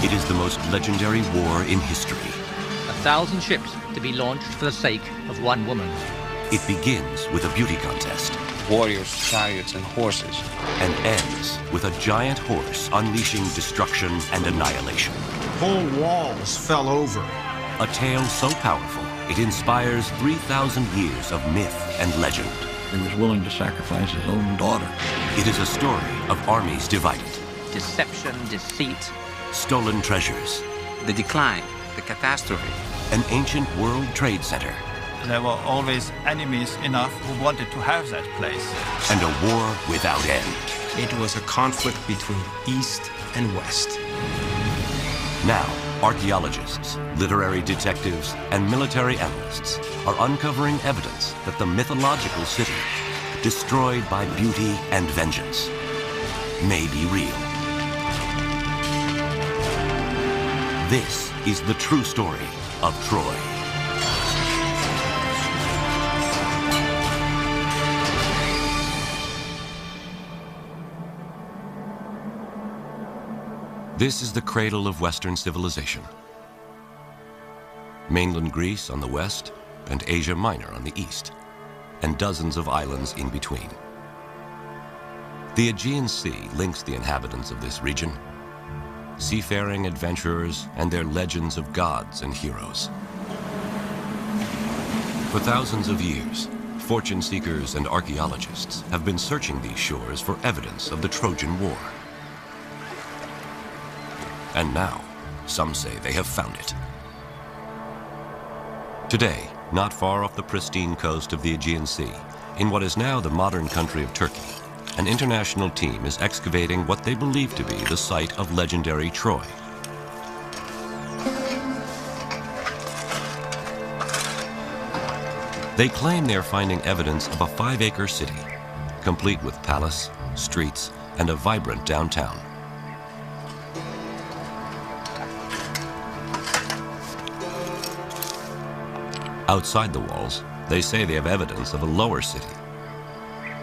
It is the most legendary war in history. 1,000 ships to be launched for the sake of one woman. It begins with a beauty contest. Warriors, chariots, and horses. And ends with a giant horse unleashing destruction and annihilation. Whole walls fell over. A tale so powerful, it inspires 3,000 years of myth and legend. He was willing to sacrifice his own daughter. It is a story of armies divided. Deception, deceit. Stolen treasures. The decline, the catastrophe. An ancient world trade center. There were always enemies enough who wanted to have that place. And a war without end. It was a conflict between East and West. Now, archaeologists, literary detectives, and military analysts are uncovering evidence that the mythological city, destroyed by beauty and vengeance, may be real. This is the true story of Troy. This is the cradle of Western civilization. Mainland Greece on the west and Asia Minor on the east, and dozens of islands in between. The Aegean Sea links the inhabitants of this region, seafaring adventurers and their legends of gods and heroes. For thousands of years, fortune seekers and archaeologists have been searching these shores for evidence of the Trojan War. And now, some say they have found it. Today, not far off the pristine coast of the Aegean Sea, in what is now the modern country of Turkey, an international team is excavating what they believe to be the site of legendary Troy. They claim they're finding evidence of a 5-acre city, complete with palace, streets, and a vibrant downtown. Outside the walls, they say they have evidence of a lower city.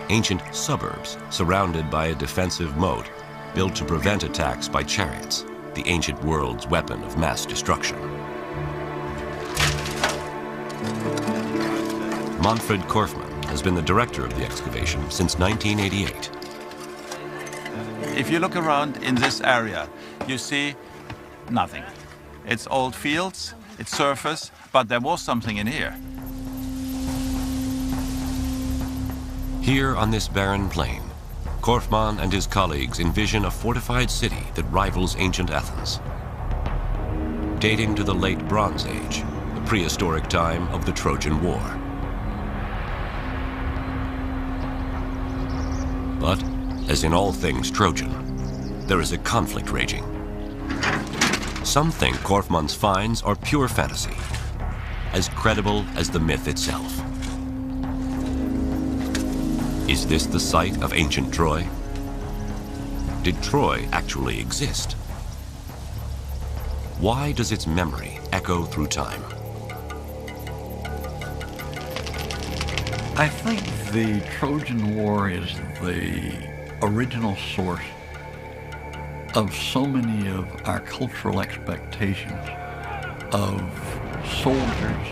Ancient suburbs surrounded by a defensive moat built to prevent attacks by chariots, the ancient world's weapon of mass destruction. Manfred Korfmann has been the director of the excavation since 1988. If you look around in this area, you see nothing. It's old fields, it's surface, but there was something in here. Here on this barren plain, Korfmann and his colleagues envision a fortified city that rivals ancient Athens. Dating to the late Bronze Age, the prehistoric time of the Trojan War. But, as in all things Trojan, there is a conflict raging. Some think Korfmann's finds are pure fantasy, as credible as the myth itself. Is this the site of ancient Troy? Did Troy actually exist? Why does its memory echo through time? I think the Trojan War is the original source of so many of our cultural expectations of soldiers,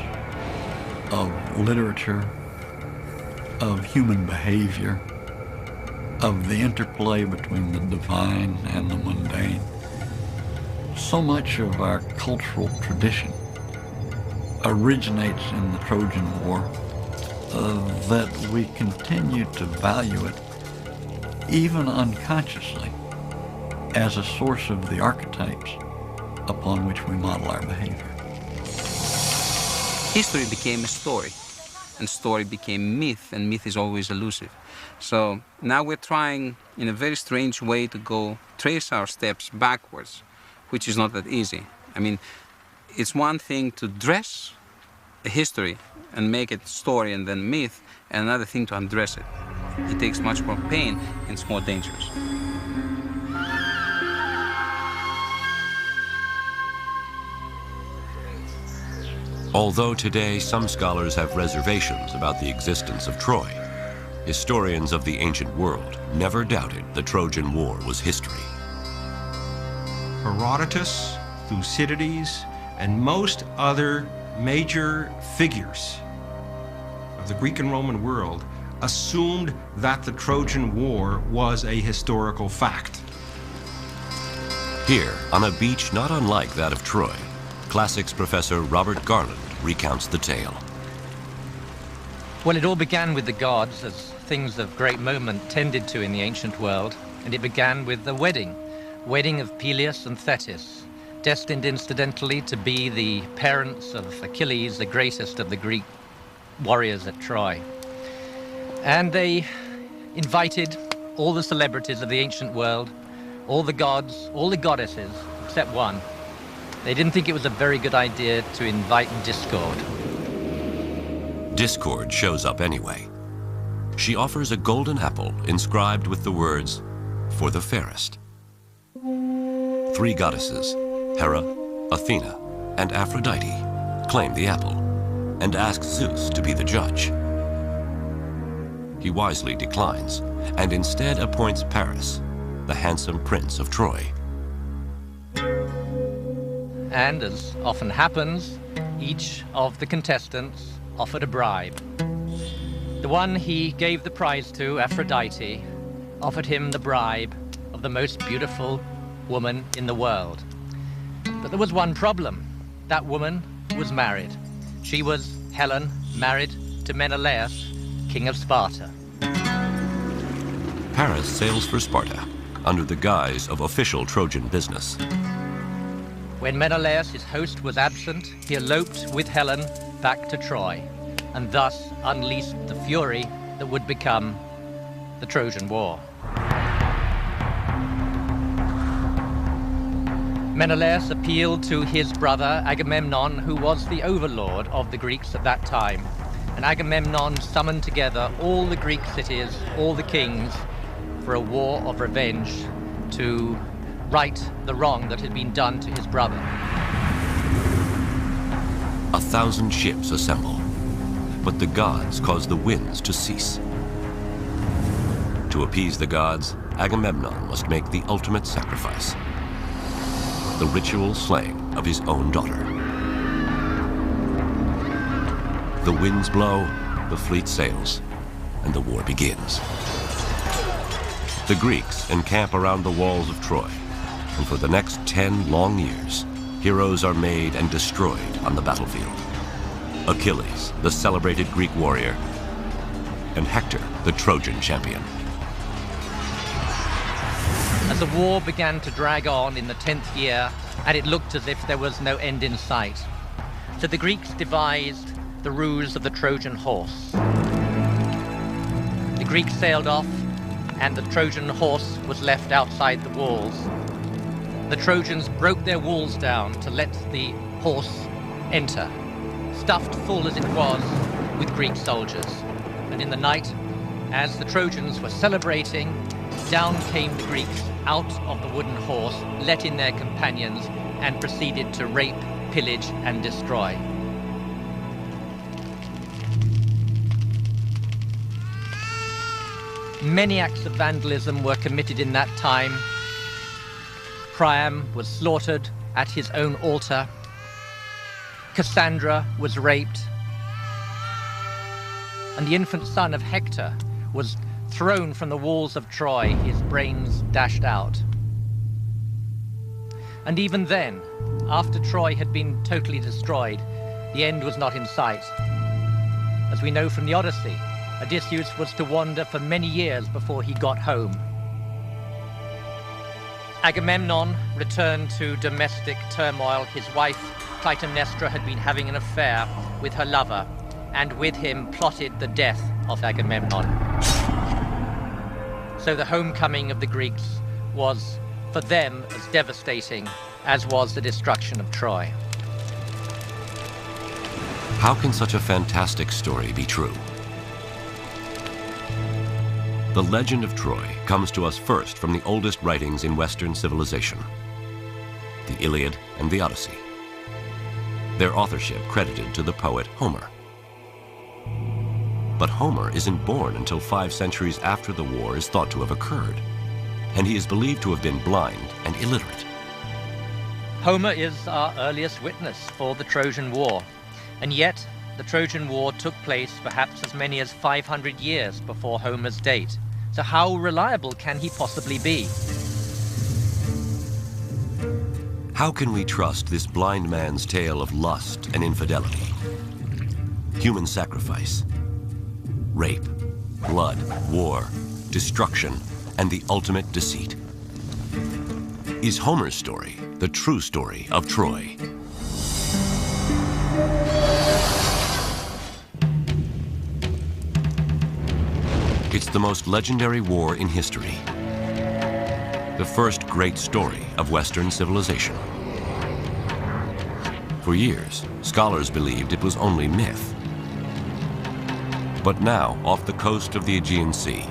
of literature, of human behavior, of the interplay between the divine and the mundane. So much of our cultural tradition originates in the Trojan War that we continue to value it, even unconsciously, as a source of the archetypes upon which we model our behavior. History became a story, and story became myth, and myth is always elusive. So now we're trying, in a very strange way, to trace our steps backwards, which is not that easy. I mean, it's one thing to dress a history and make it story and then myth, and another thing to undress it. It takes much more pain, and it's more dangerous. Although today some scholars have reservations about the existence of Troy, historians of the ancient world never doubted the Trojan War was history. Herodotus, Thucydides, and most other major figures of the Greek and Roman world assumed that the Trojan War was a historical fact. Here, on a beach not unlike that of Troy, classics professor Robert Garland recounts the tale. Well, it all began with the gods, as things of great moment tended to in the ancient world, and it began with the wedding of Peleus and Thetis, destined incidentally to be the parents of Achilles, the greatest of the Greek warriors at Troy. And they invited all the celebrities of the ancient world, all the gods, all the goddesses, except one. They didn't think it was a very good idea to invite Discord. Discord shows up anyway. She offers a golden apple inscribed with the words, "For the fairest." 3 goddesses, Hera, Athena, and Aphrodite, claim the apple and ask Zeus to be the judge. He wisely declines and instead appoints Paris, the handsome prince of Troy. And as often happens, each of the contestants offered a bribe. The one he gave the prize to, Aphrodite, offered him the bribe of the most beautiful woman in the world. But there was one problem. That woman was married. She was Helen, married to Menelaus, king of Sparta. Paris sails for Sparta under the guise of official Trojan business. When Menelaus, his host, was absent, he eloped with Helen back to Troy, and thus unleashed the fury that would become the Trojan War. Menelaus appealed to his brother Agamemnon, who was the overlord of the Greeks at that time. And Agamemnon summoned together all the Greek cities, all the kings, for a war of revenge to right the wrong that had been done to his brother. 1,000 ships assemble, but the gods cause the winds to cease. To appease the gods, Agamemnon must make the ultimate sacrifice: the ritual slaying of his own daughter. The winds blow, the fleet sails, and the war begins. The Greeks encamp around the walls of Troy, and for the next 10 long years, heroes are made and destroyed on the battlefield. Achilles, the celebrated Greek warrior, and Hector, the Trojan champion. As the war began to drag on in the 10th year, and it looked as if there was no end in sight, so the Greeks devised the ruse of the Trojan horse. The Greeks sailed off, and the Trojan horse was left outside the walls. The Trojans broke their walls down to let the horse enter, stuffed full as it was with Greek soldiers. And in the night, as the Trojans were celebrating, down came the Greeks out of the wooden horse, let in their companions, and proceeded to rape, pillage, and destroy. Many acts of vandalism were committed in that time. Priam was slaughtered at his own altar. Cassandra was raped. And the infant son of Hector was thrown from the walls of Troy, his brains dashed out. And even then, after Troy had been totally destroyed, the end was not in sight. As we know from the Odyssey, Odysseus was to wander for many years before he got home. Agamemnon returned to domestic turmoil. His wife, Clytemnestra, had been having an affair with her lover, and with him plotted the death of Agamemnon. So the homecoming of the Greeks was, for them, as devastating as was the destruction of Troy. How can such a fantastic story be true? The legend of Troy comes to us first from the oldest writings in Western civilization, the Iliad and the Odyssey. Their authorship credited to the poet Homer. But Homer isn't born until 5 centuries after the war is thought to have occurred, and he is believed to have been blind and illiterate. Homer is our earliest witness for the Trojan War, and yet the Trojan War took place perhaps as many as 500 years before Homer's date. So how reliable can he possibly be? How can we trust this blind man's tale of lust and infidelity, human sacrifice, rape, blood, war, destruction, and the ultimate deceit? Is Homer's story the true story of Troy? It's the most legendary war in history. The first great story of Western civilization. For years, scholars believed it was only myth. But now, off the coast of the Aegean Sea,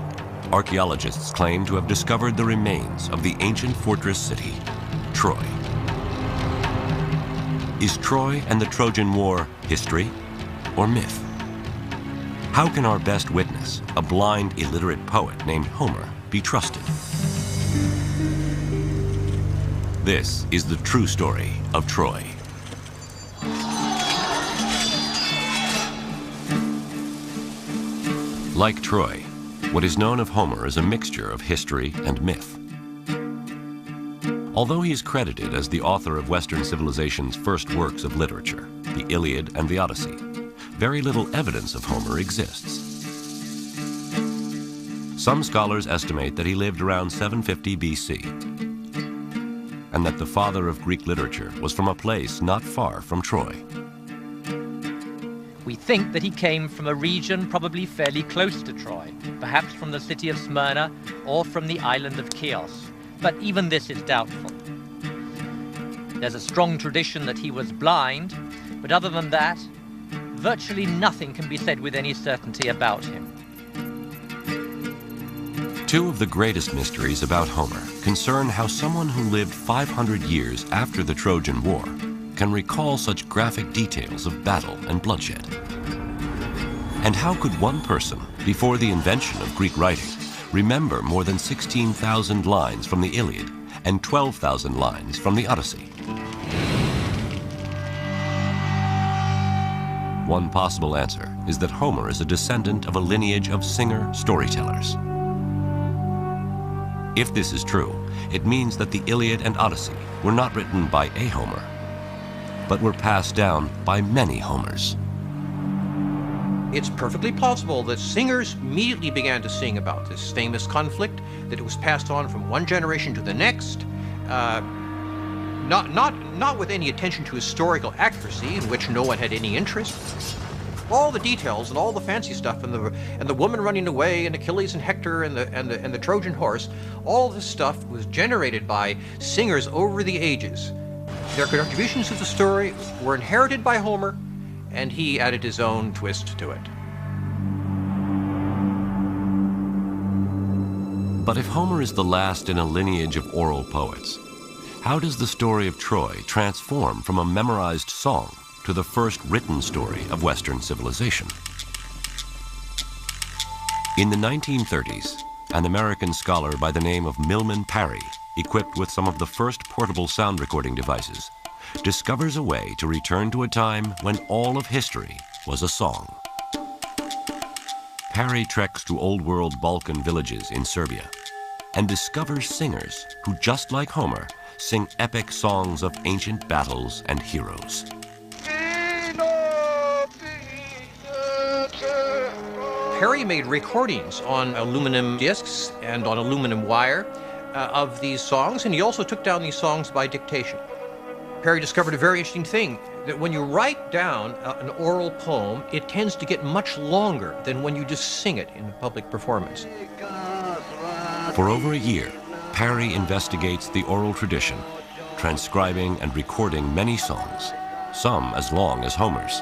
archaeologists claim to have discovered the remains of the ancient fortress city, Troy. Is Troy and the Trojan War history or myth? How can our best witness, a blind, illiterate poet named Homer, be trusted? This is the true story of Troy. Like Troy, what is known of Homer is a mixture of history and myth. Although he is credited as the author of Western civilization's first works of literature, the Iliad and the Odyssey, very little evidence of Homer exists. Some scholars estimate that he lived around 750 BC, and that the father of Greek literature was from a place not far from Troy. We think that he came from a region probably fairly close to Troy, perhaps from the city of Smyrna or from the island of Chios, but even this is doubtful. There's a strong tradition that he was blind, but other than that, virtually nothing can be said with any certainty about him. Two of the greatest mysteries about Homer concern how someone who lived 500 years after the Trojan War can recall such graphic details of battle and bloodshed. And how could one person, before the invention of Greek writing, remember more than 16,000 lines from the Iliad and 12,000 lines from the Odyssey? One possible answer is that Homer is a descendant of a lineage of singer-storytellers. If this is true, it means that the Iliad and Odyssey were not written by a Homer, but were passed down by many Homers. It's perfectly plausible that singers immediately began to sing about this famous conflict, that it was passed on from one generation to the next, not with any attention to historical accuracy, in which no one had any interest. All the details and all the fancy stuff, and the woman running away, and Achilles and Hector, and the Trojan horse, all this stuff was generated by singers over the ages. Their contributions to the story were inherited by Homer, and he added his own twist to it. But if Homer is the last in a lineage of oral poets, how does the story of Troy transform from a memorized song to the first written story of Western civilization? In the 1930s, an American scholar by the name of Milman Parry, equipped with some of the first portable sound recording devices, discovers a way to return to a time when all of history was a song. Parry treks to Old World Balkan villages in Serbia and discovers singers who, just like Homer, sing epic songs of ancient battles and heroes. Parry made recordings on aluminum discs and on aluminum wire of these songs, and he also took down these songs by dictation. Parry discovered a very interesting thing, that when you write down an oral poem, it tends to get much longer than when you just sing it in a public performance. For over a year, Parry investigates the oral tradition, transcribing and recording many songs, some as long as Homer's.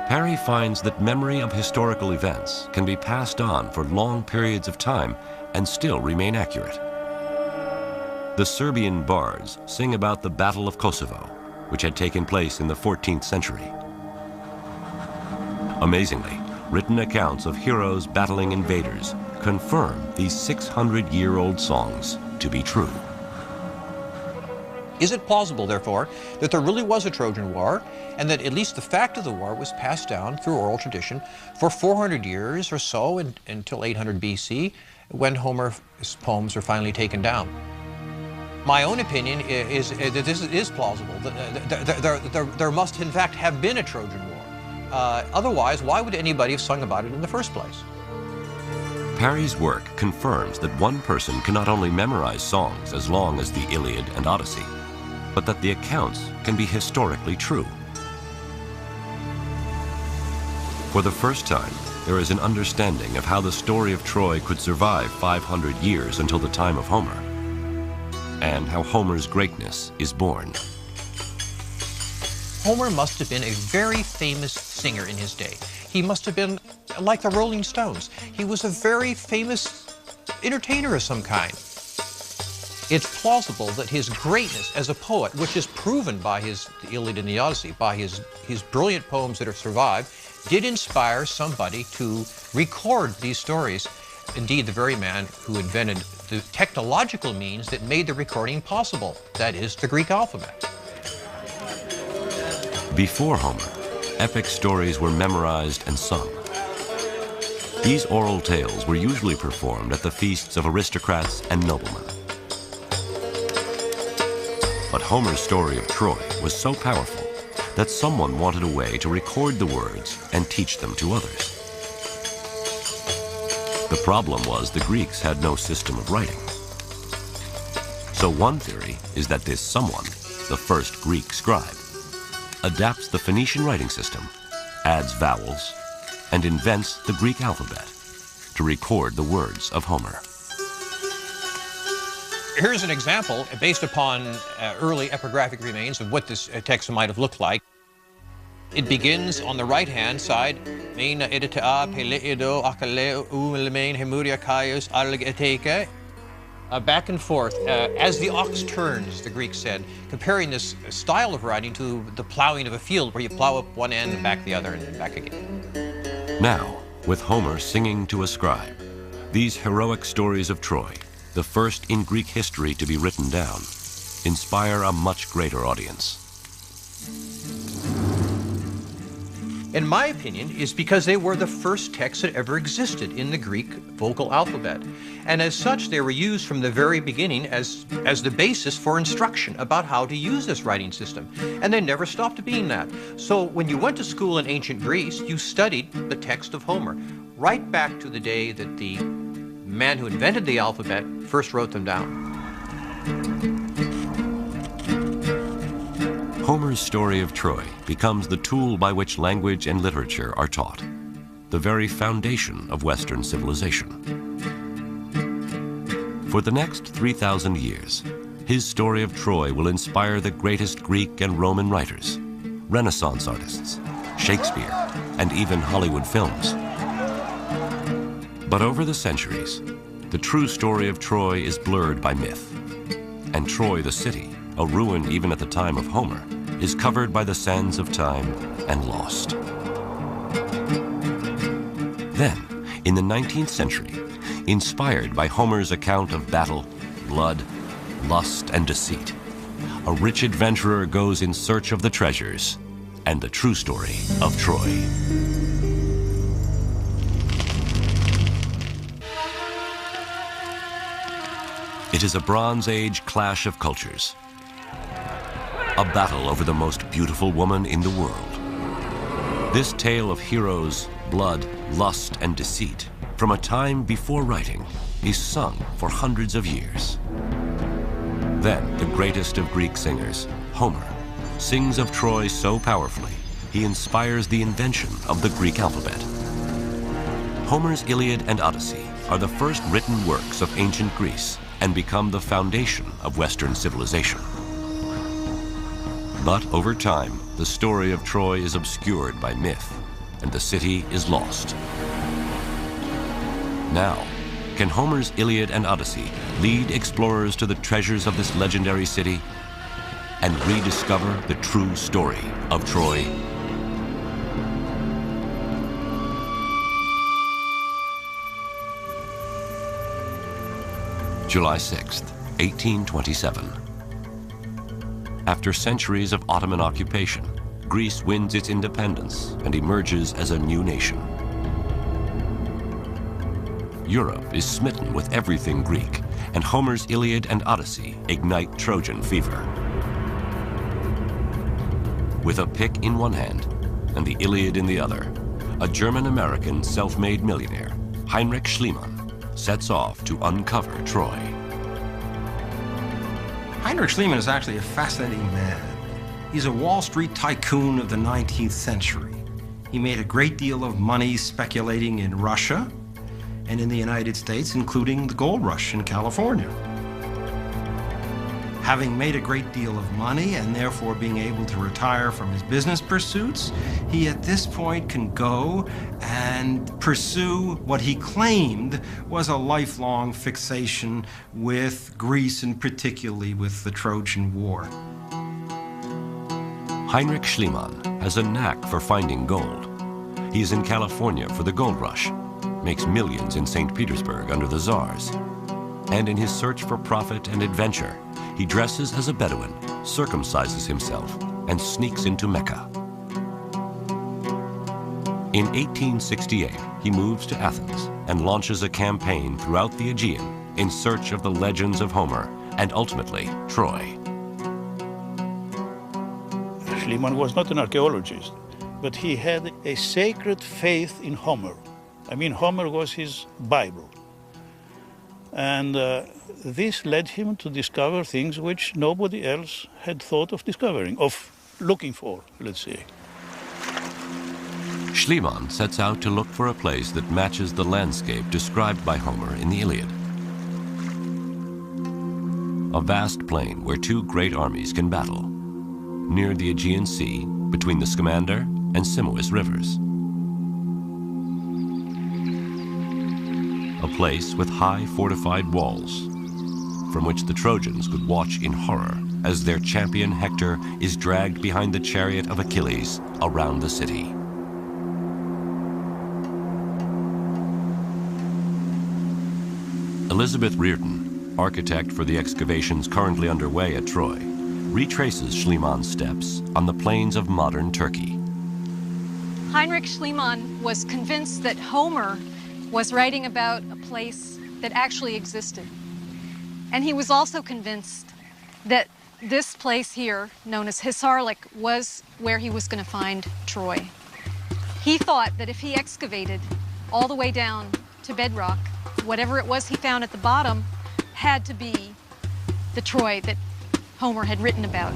Parry finds that memory of historical events can be passed on for long periods of time and still remain accurate. The Serbian bards sing about the Battle of Kosovo, which had taken place in the 14th century. Amazingly, written accounts of heroes battling invaders confirm these 600-year-old songs to be true. Is it plausible, therefore, that there really was a Trojan War, and that at least the fact of the war was passed down through oral tradition for 400 years or so until 800 BC, when Homer's poems were finally taken down? My own opinion is that this is plausible. There must, in fact, have been a Trojan War. Otherwise, why would anybody have sung about it in the first place? Parry's work confirms that one person can not only memorize songs as long as the Iliad and Odyssey, but that the accounts can be historically true. For the first time, there is an understanding of how the story of Troy could survive 500 years until the time of Homer, and how Homer's greatness is born. Homer must have been a very famous singer in his day. He must have been like the Rolling Stones. He was a very famous entertainer of some kind. It's plausible that his greatness as a poet, which is proven by the Iliad and the Odyssey, by his brilliant poems that have survived, did inspire somebody to record these stories. Indeed, the very man who invented the technological means that made the recording possible, that is, the Greek alphabet. Before Homer, epic stories were memorized and sung. These oral tales were usually performed at the feasts of aristocrats and noblemen. But Homer's story of Troy was so powerful that someone wanted a way to record the words and teach them to others. The problem was the Greeks had no system of writing. So one theory is that this someone, the first Greek scribe, adapts the Phoenician writing system, adds vowels, and invents the Greek alphabet to record the words of Homer. Here's an example based upon early epigraphic remains of what this text might have looked like. It begins on the right-hand side, back and forth, as the ox turns, the Greeks said, comparing this style of writing to the plowing of a field where you plow up one end and back the other and then back again. Now, with Homer singing to a scribe, these heroic stories of Troy, the first in Greek history to be written down, inspire a much greater audience. In my opinion, is because they were the first texts that ever existed in the Greek vocal alphabet. And as such, they were used from the very beginning as the basis for instruction about how to use this writing system. And they never stopped being that. So when you went to school in ancient Greece, you studied the text of Homer, right back to the day that the man who invented the alphabet first wrote them down. Homer's story of Troy becomes the tool by which language and literature are taught, the very foundation of Western civilization. For the next 3,000 years, his story of Troy will inspire the greatest Greek and Roman writers, Renaissance artists, Shakespeare, and even Hollywood films. But over the centuries, the true story of Troy is blurred by myth, and Troy the city, a ruin even at the time of Homer, is covered by the sands of time and lost. Then, in the 19th century, inspired by Homer's account of battle, blood, lust, and deceit, a rich adventurer goes in search of the treasures and the true story of Troy. It is a Bronze Age clash of cultures, a battle over the most beautiful woman in the world. This tale of heroes, blood, lust, and deceit from a time before writing is sung for hundreds of years. Then the greatest of Greek singers, Homer, sings of Troy so powerfully, he inspires the invention of the Greek alphabet. Homer's Iliad and Odyssey are the first written works of ancient Greece and become the foundation of Western civilization. But over time, the story of Troy is obscured by myth, and the city is lost. Now, can Homer's Iliad and Odyssey lead explorers to the treasures of this legendary city and rediscover the true story of Troy? July 6th, 1827. After centuries of Ottoman occupation, Greece wins its independence and emerges as a new nation. Europe is smitten with everything Greek, and Homer's Iliad and Odyssey ignite Trojan fever. With a pick in one hand and the Iliad in the other, a German-American self-made millionaire, Heinrich Schliemann, sets off to uncover Troy. Heinrich Schliemann is actually a fascinating man. He's a Wall Street tycoon of the 19th century. He made a great deal of money speculating in Russia and in the United States, including the gold rush in California. Having made a great deal of money and therefore being able to retire from his business pursuits, he at this point can go and pursue what he claimed was a lifelong fixation with Greece and particularly with the Trojan War. Heinrich Schliemann has a knack for finding gold. He is in California for the gold rush, makes millions in St. Petersburg under the Tsars. And in his search for profit and adventure, he dresses as a Bedouin, circumcises himself, and sneaks into Mecca. In 1868, he moves to Athens and launches a campaign throughout the Aegean in search of the legends of Homer and ultimately Troy. Schliemann was not an archaeologist, but he had a sacred faith in Homer. I mean, Homer was his Bible. And this led him to discover things which nobody else had thought of discovering, of looking for, let's say. Schliemann sets out to look for a place that matches the landscape described by Homer in the Iliad. A vast plain where two great armies can battle, near the Aegean Sea, between the Scamander and Simois rivers. A place with high fortified walls, from which the Trojans could watch in horror as their champion Hector is dragged behind the chariot of Achilles around the city. Elizabeth Reardon, architect for the excavations currently underway at Troy, retraces Schliemann's steps on the plains of modern Turkey. Heinrich Schliemann was convinced that Homer was writing about a place that actually existed. And he was also convinced that this place here, known as Hisarlik, was where he was going to find Troy. He thought that if he excavated all the way down to bedrock, whatever it was he found at the bottom had to be the Troy that Homer had written about.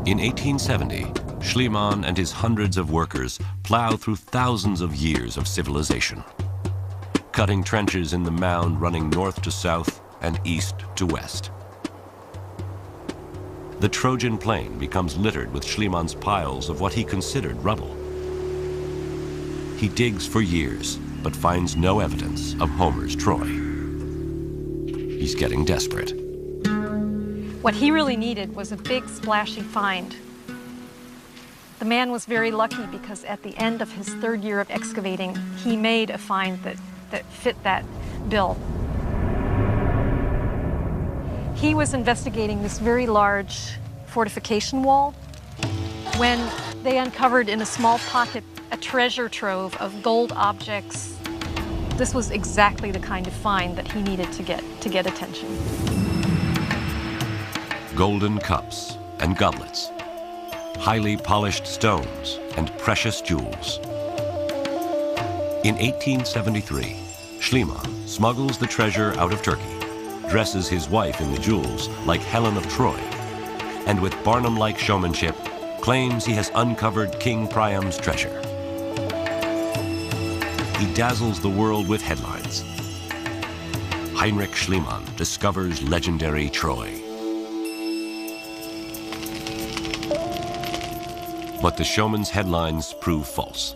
In 1870, Schliemann and his hundreds of workers plow through thousands of years of civilization, cutting trenches in the mound running north to south and east to west. The Trojan plain becomes littered with Schliemann's piles of what he considered rubble. He digs for years, but finds no evidence of Homer's Troy. He's getting desperate. What he really needed was a big, splashy find. The man was very lucky because at the end of his third year of excavating, he made a find that fit that bill. He was investigating this very large fortification wall when they uncovered in a small pocket a treasure trove of gold objects. This was exactly the kind of find that he needed to get attention. Golden cups and goblets, highly polished stones and precious jewels. In 1873, Schliemann smuggles the treasure out of Turkey, dresses his wife in the jewels like Helen of Troy, and with Barnum-like showmanship, claims he has uncovered King Priam's treasure. He dazzles the world with headlines. Heinrich Schliemann discovers legendary Troy. But the showman's headlines prove false.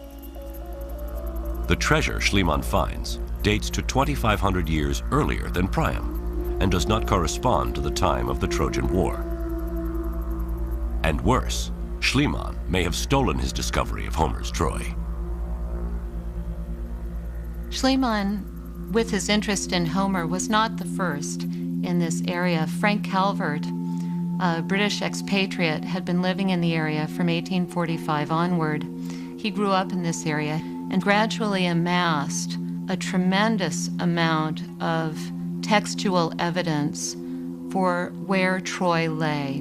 The treasure Schliemann finds dates to 2,500 years earlier than Priam and does not correspond to the time of the Trojan War. And worse, Schliemann may have stolen his discovery of Homer's Troy. Schliemann, with his interest in Homer, was not the first in this area. Frank Calvert a British expatriate, had been living in the area from 1845 onward. He grew up in this area and gradually amassed a tremendous amount of textual evidence for where Troy lay.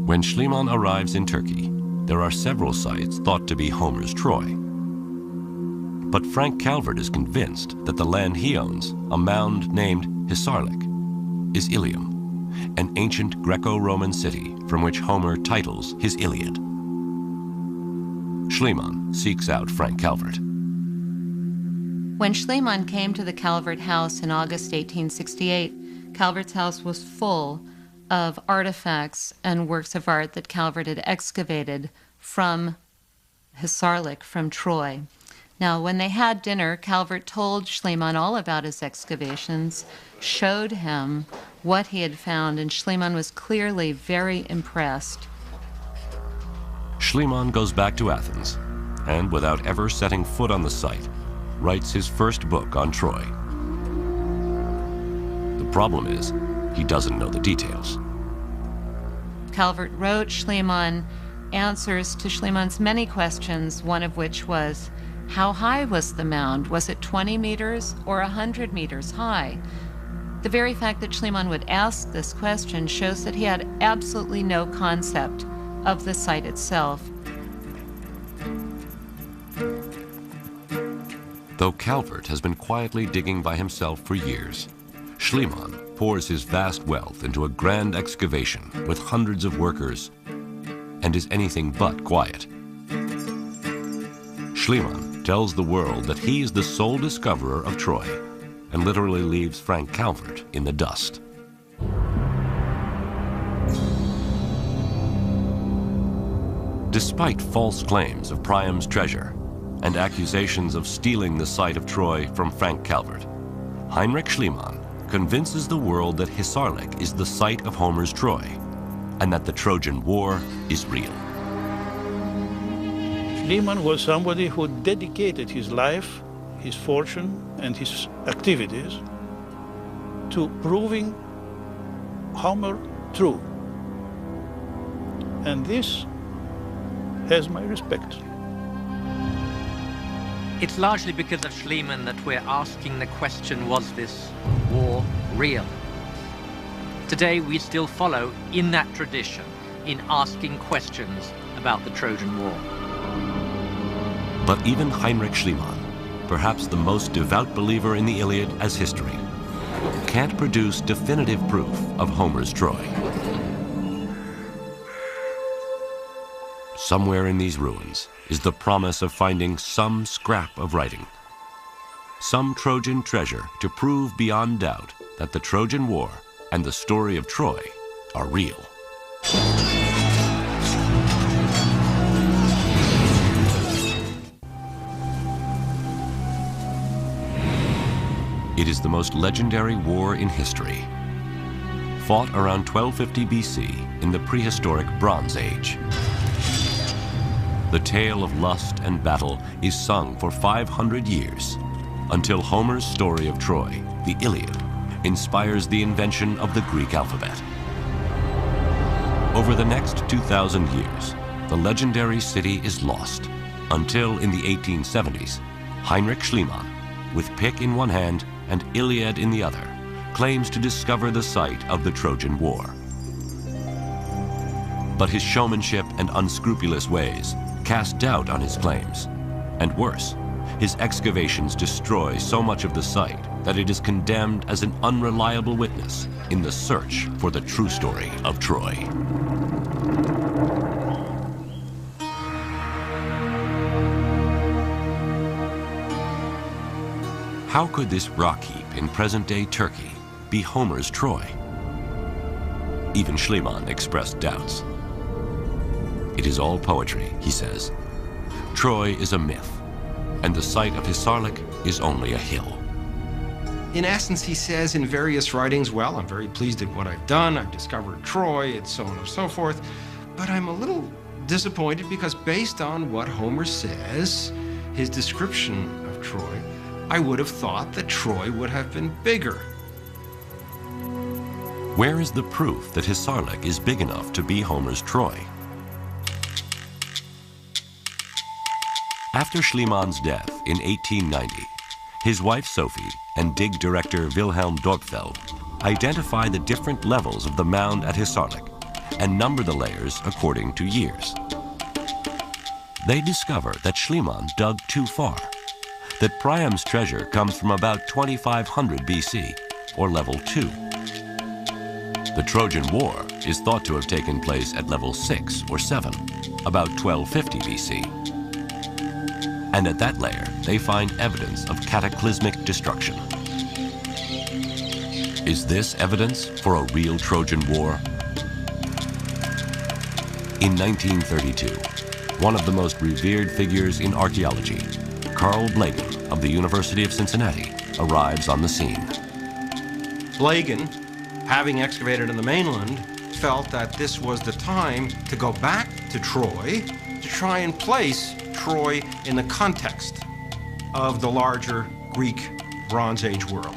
When Schliemann arrives in Turkey, there are several sites thought to be Homer's Troy. But Frank Calvert is convinced that the land he owns, a mound named Hisarlik, is Ilium, an ancient Greco-Roman city from which Homer titles his Iliad. Schliemann seeks out Frank Calvert. When Schliemann came to the Calvert house in August 1868, Calvert's house was full of artifacts and works of art that Calvert had excavated from Hisarlik, from Troy. Now, when they had dinner, Calvert told Schliemann all about his excavations, showed him what he had found, and Schliemann was clearly very impressed. Schliemann goes back to Athens, and without ever setting foot on the site, writes his first book on Troy. The problem is, he doesn't know the details. Calvert wrote Schliemann answers to Schliemann's many questions, one of which was, how high was the mound? Was it 20 meters or 100 meters high? The very fact that Schliemann would ask this question shows that he had absolutely no concept of the site itself. Though Calvert has been quietly digging by himself for years, Schliemann pours his vast wealth into a grand excavation with hundreds of workers and is anything but quiet. Schliemann tells the world that he is the sole discoverer of Troy and literally leaves Frank Calvert in the dust. Despite false claims of Priam's treasure and accusations of stealing the site of Troy from Frank Calvert, Heinrich Schliemann convinces the world that Hisarlik is the site of Homer's Troy and that the Trojan War is real. Schliemann was somebody who dedicated his life, his fortune, and his activities to proving Homer true. And this has my respect. It's largely because of Schliemann that we're asking the question, was this war real? Today we still follow in that tradition in asking questions about the Trojan War. But even Heinrich Schliemann, perhaps the most devout believer in the Iliad as history, can't produce definitive proof of Homer's Troy. Somewhere in these ruins is the promise of finding some scrap of writing, some Trojan treasure to prove beyond doubt that the Trojan War and the story of Troy are real. It is the most legendary war in history, fought around 1250 BC in the prehistoric Bronze Age. The tale of lust and battle is sung for 500 years, until Homer's story of Troy, the Iliad, inspires the invention of the Greek alphabet. Over the next 2,000 years, the legendary city is lost, until in the 1870s, Heinrich Schliemann, with pick in one hand and Iliad in the other, claims to discover the site of the Trojan War. But his showmanship and unscrupulous ways cast doubt on his claims. And worse, his excavations destroy so much of the site that it is condemned as an unreliable witness in the search for the true story of Troy. How could this rock heap in present-day Turkey be Homer's Troy? Even Schliemann expressed doubts. It is all poetry, he says. Troy is a myth, and the site of Hisarlik is only a hill. In essence, he says in various writings, well, I'm very pleased at what I've done. I've discovered Troy, and so on and so forth. But I'm a little disappointed because based on what Homer says, his description of Troy, I would have thought that Troy would have been bigger. Where is the proof that Hisarlik is big enough to be Homer's Troy? After Schliemann's death in 1890, his wife Sophie and dig director Wilhelm Dörpfeld identify the different levels of the mound at Hisarlik and number the layers according to years. They discover that Schliemann dug too far, that Priam's treasure comes from about 2500 BC, or level 2. The Trojan War is thought to have taken place at level 6 or 7, about 1250 BC. And at that layer, they find evidence of cataclysmic destruction. Is this evidence for a real Trojan War? In 1932, one of the most revered figures in archaeology, Carl Blegen of the University of Cincinnati, arrives on the scene. Blegen, having excavated on the mainland, felt that this was the time to go back to Troy to try and place Troy in the context of the larger Greek Bronze Age world.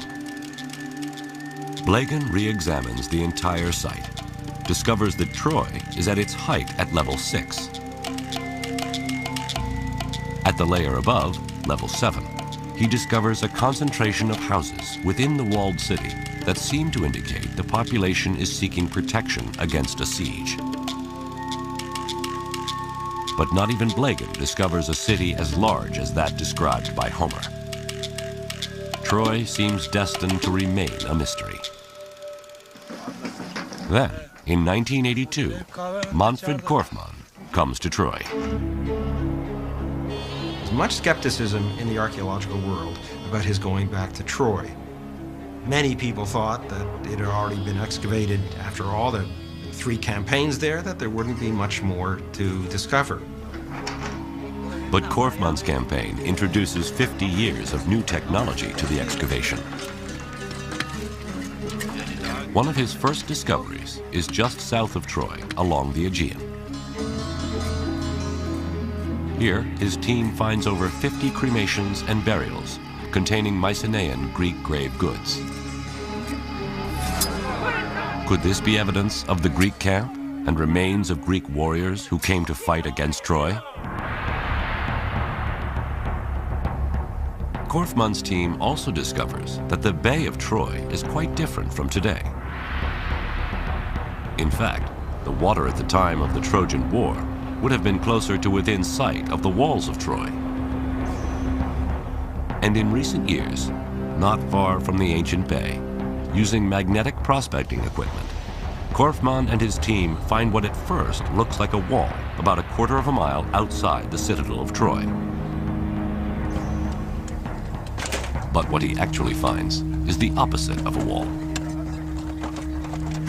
Blegen re-examines the entire site, discovers that Troy is at its height at level 6. At the layer above, level 7, he discovers a concentration of houses within the walled city that seem to indicate the population is seeking protection against a siege. But not even Blegen discovers a city as large as that described by Homer. Troy seems destined to remain a mystery. Then, in 1982, Manfred Korfmann comes to Troy. There's much skepticism in the archaeological world about his going back to Troy. Many people thought that it had already been excavated after all the 3 campaigns there, that there wouldn't be much more to discover. But Korfmann's campaign introduces 50 years of new technology to the excavation. One of his first discoveries is just south of Troy, along the Aegean. Here, his team finds over 50 cremations and burials containing Mycenaean Greek grave goods. Could this be evidence of the Greek camp and remains of Greek warriors who came to fight against Troy? Korfmann's team also discovers that the Bay of Troy is quite different from today. In fact, the water at the time of the Trojan War would have been closer to within sight of the walls of Troy. And in recent years, not far from the ancient bay, using magnetic prospecting equipment, Korfmann and his team find what at first looks like a wall about a quarter of a mile outside the citadel of Troy. But what he actually finds is the opposite of a wall.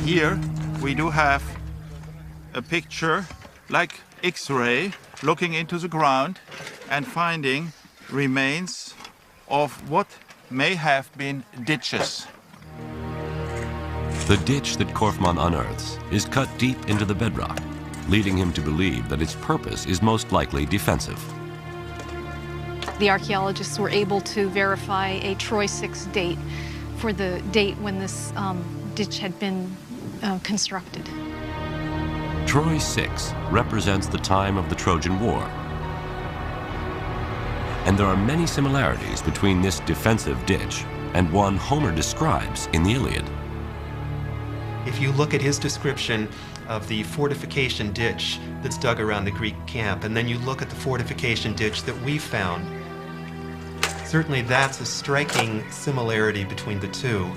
Here we do have a picture like X-ray looking into the ground and finding remains of what may have been ditches. The ditch that Korfmann unearths is cut deep into the bedrock, leading him to believe that its purpose is most likely defensive. The archaeologists were able to verify a Troy 6 date for the date when this ditch had been constructed. Troy 6 represents the time of the Trojan War. And there are many similarities between this defensive ditch and one Homer describes in the Iliad. If you look at his description of the fortification ditch that's dug around the Greek camp, and then you look at the fortification ditch that we found, certainly that's a striking similarity between the two.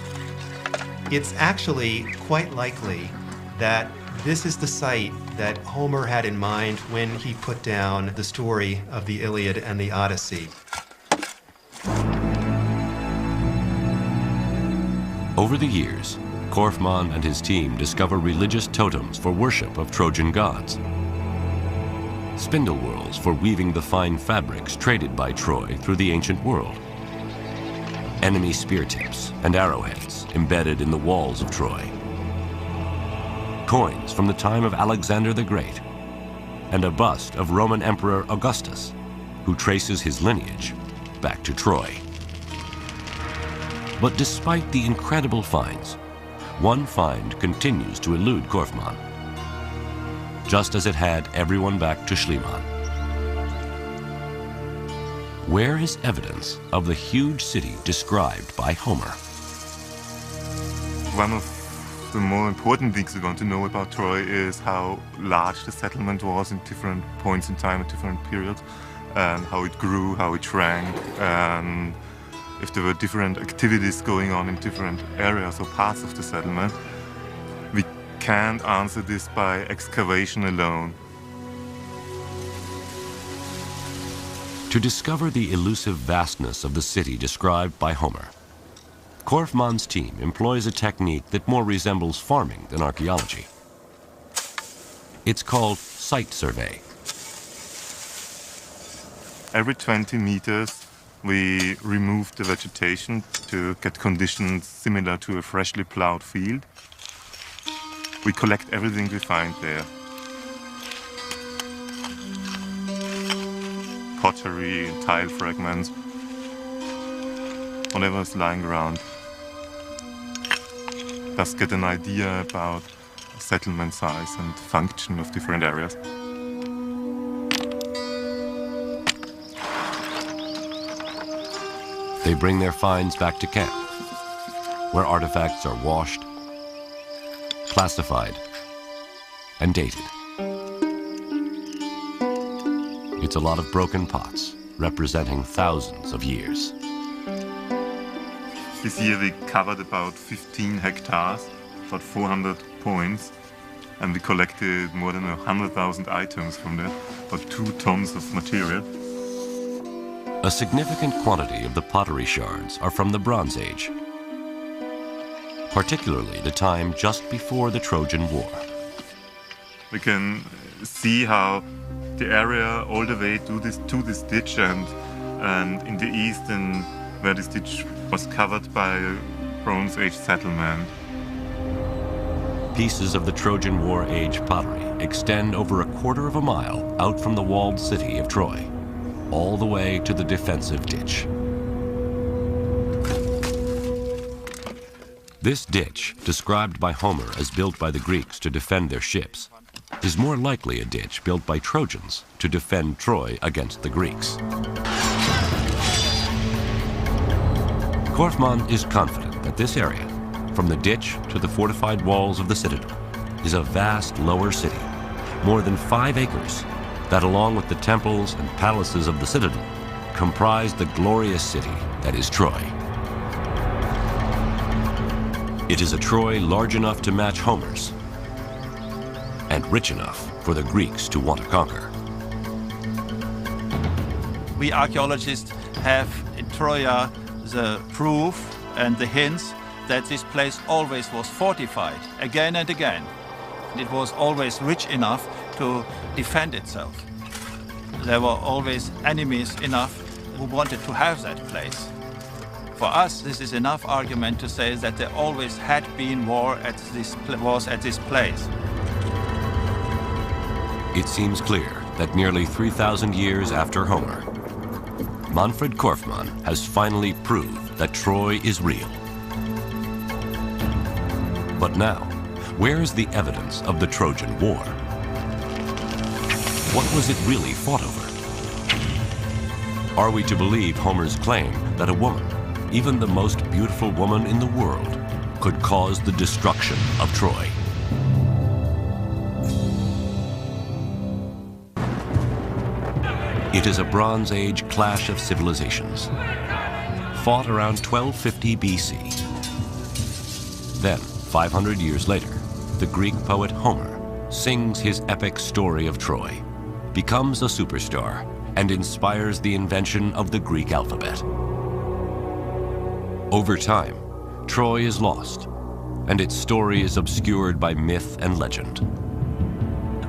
It's actually quite likely that this is the site that Homer had in mind when he put down the story of the Iliad and the Odyssey. Over the years, Korfmann and his team discover religious totems for worship of Trojan gods, spindle whorls for weaving the fine fabrics traded by Troy through the ancient world, enemy spear tips and arrowheads embedded in the walls of Troy, coins from the time of Alexander the Great, and a bust of Roman Emperor Augustus, who traces his lineage back to Troy. But despite the incredible finds, one find continues to elude Korfmann, just as it had everyone back to Schliemann. Where is evidence of the huge city described by Homer? One of the more important things we want to know about Troy is how large the settlement was in different points in time, at different periods, and how it grew, how it shrank, and if there were different activities going on in different areas or parts of the settlement. We can't answer this by excavation alone. To discover the elusive vastness of the city described by Homer, Korfmann's team employs a technique that more resembles farming than archaeology. It's called site survey. Every 20 meters, we remove the vegetation to get conditions similar to a freshly plowed field. We collect everything we find there. Pottery, tile fragments, whatever is lying around. Thus get an idea about settlement size and function of different areas. They bring their finds back to camp, where artifacts are washed, classified, and dated. It's a lot of broken pots, representing thousands of years. This year we covered about 15 hectares, about 400 points, and we collected more than 100,000 items from there, about 2 tons of material. A significant quantity of the pottery shards are from the Bronze Age, particularly the time just before the Trojan War. We can see how the area all the way to this ditch and in the east, and where this ditch was covered by a Bronze Age settlement. Pieces of the Trojan War age pottery extend over a quarter of a mile out from the walled city of Troy, all the way to the defensive ditch. This ditch, described by Homer as built by the Greeks to defend their ships, is more likely a ditch built by Trojans to defend Troy against the Greeks. Korfmann is confident that this area, from the ditch to the fortified walls of the citadel, is a vast lower city, more than 5 acres, that along with the temples and palaces of the citadel, comprise the glorious city that is Troy. It is a Troy large enough to match Homer's, and rich enough for the Greeks to want to conquer. We archaeologists have in Troia the proof and the hints that this place always was fortified again and again. It was always rich enough to defend itself. There were always enemies enough who wanted to have that place. For us, this is enough argument to say that there always had been war at this place. It seems clear that nearly 3,000 years after Homer, Manfred Korfmann has finally proved that Troy is real. But now, where is the evidence of the Trojan War? What was it really fought over? Are we to believe Homer's claim that a woman, even the most beautiful woman in the world, could cause the destruction of Troy? It is a Bronze Age clash of civilizations, fought around 1250 BC. Then, 500 years later, the Greek poet Homer sings his epic story of Troy, becomes a superstar, and inspires the invention of the Greek alphabet. Over time, Troy is lost, and its story is obscured by myth and legend.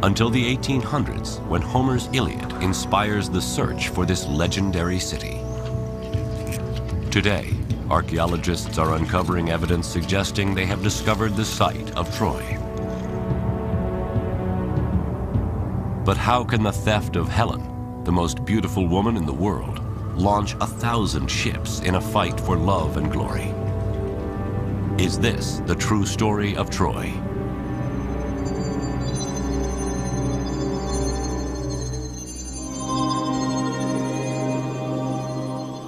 Until the 1800s, when Homer's Iliad inspires the search for this legendary city. Today, archaeologists are uncovering evidence suggesting they have discovered the site of Troy. But how can the theft of Helen, the most beautiful woman in the world, launch 1,000 ships in a fight for love and glory? Is this the true story of Troy?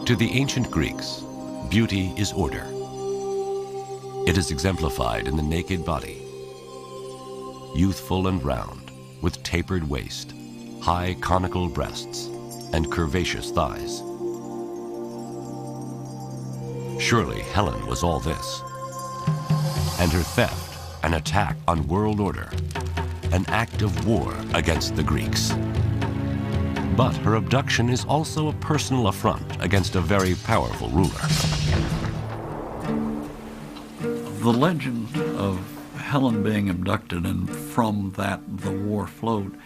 To the ancient Greeks, beauty is order. It is exemplified in the naked body. Youthful and round, with tapered waist, high conical breasts, and curvaceous thighs. Surely Helen was all this. And her theft, an attack on world order, an act of war against the Greeks. But her abduction is also a personal affront against a very powerful ruler. The legend of Helen being abducted and from that the war flowed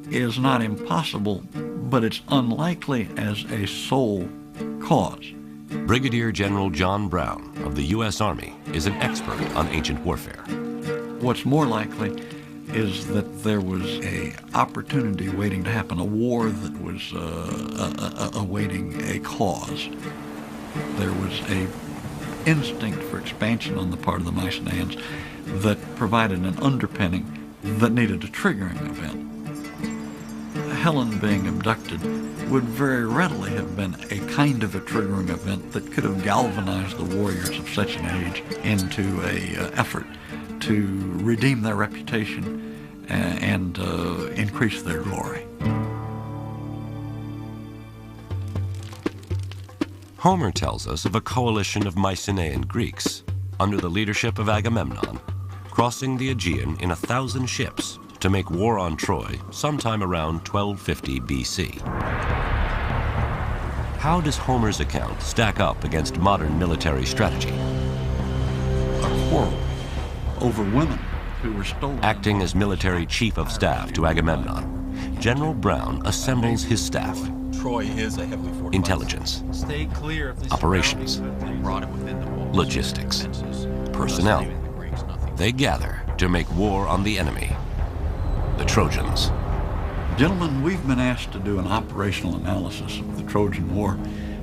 is not impossible, but it's unlikely as a sole cause. Brigadier General John Brown of the U.S. Army is an expert on ancient warfare. What's more likely is that there was an opportunity waiting to happen, a war that was awaiting a cause. There was an instinct for expansion on the part of the Mycenaeans that provided an underpinning that needed a triggering event. Helen being abducted would very readily have been a kind of a triggering event that could have galvanized the warriors of such an age into an effort to redeem their reputation and increase their glory. Homer tells us of a coalition of Mycenaean Greeks under the leadership of Agamemnon crossing the Aegean in 1,000 ships to make war on Troy sometime around 1250 BC. How does Homer's account stack up against modern military strategy? A quarrel over women who were stolen. Acting as military chief of staff to Agamemnon, General Brown assembles his staff. Troy is a heavily fortified. Intelligence, Stay clear of the operations, logistics, personnel. They gather to make war on the enemy, the Trojans. Gentlemen, we've been asked to do an operational analysis of the Trojan War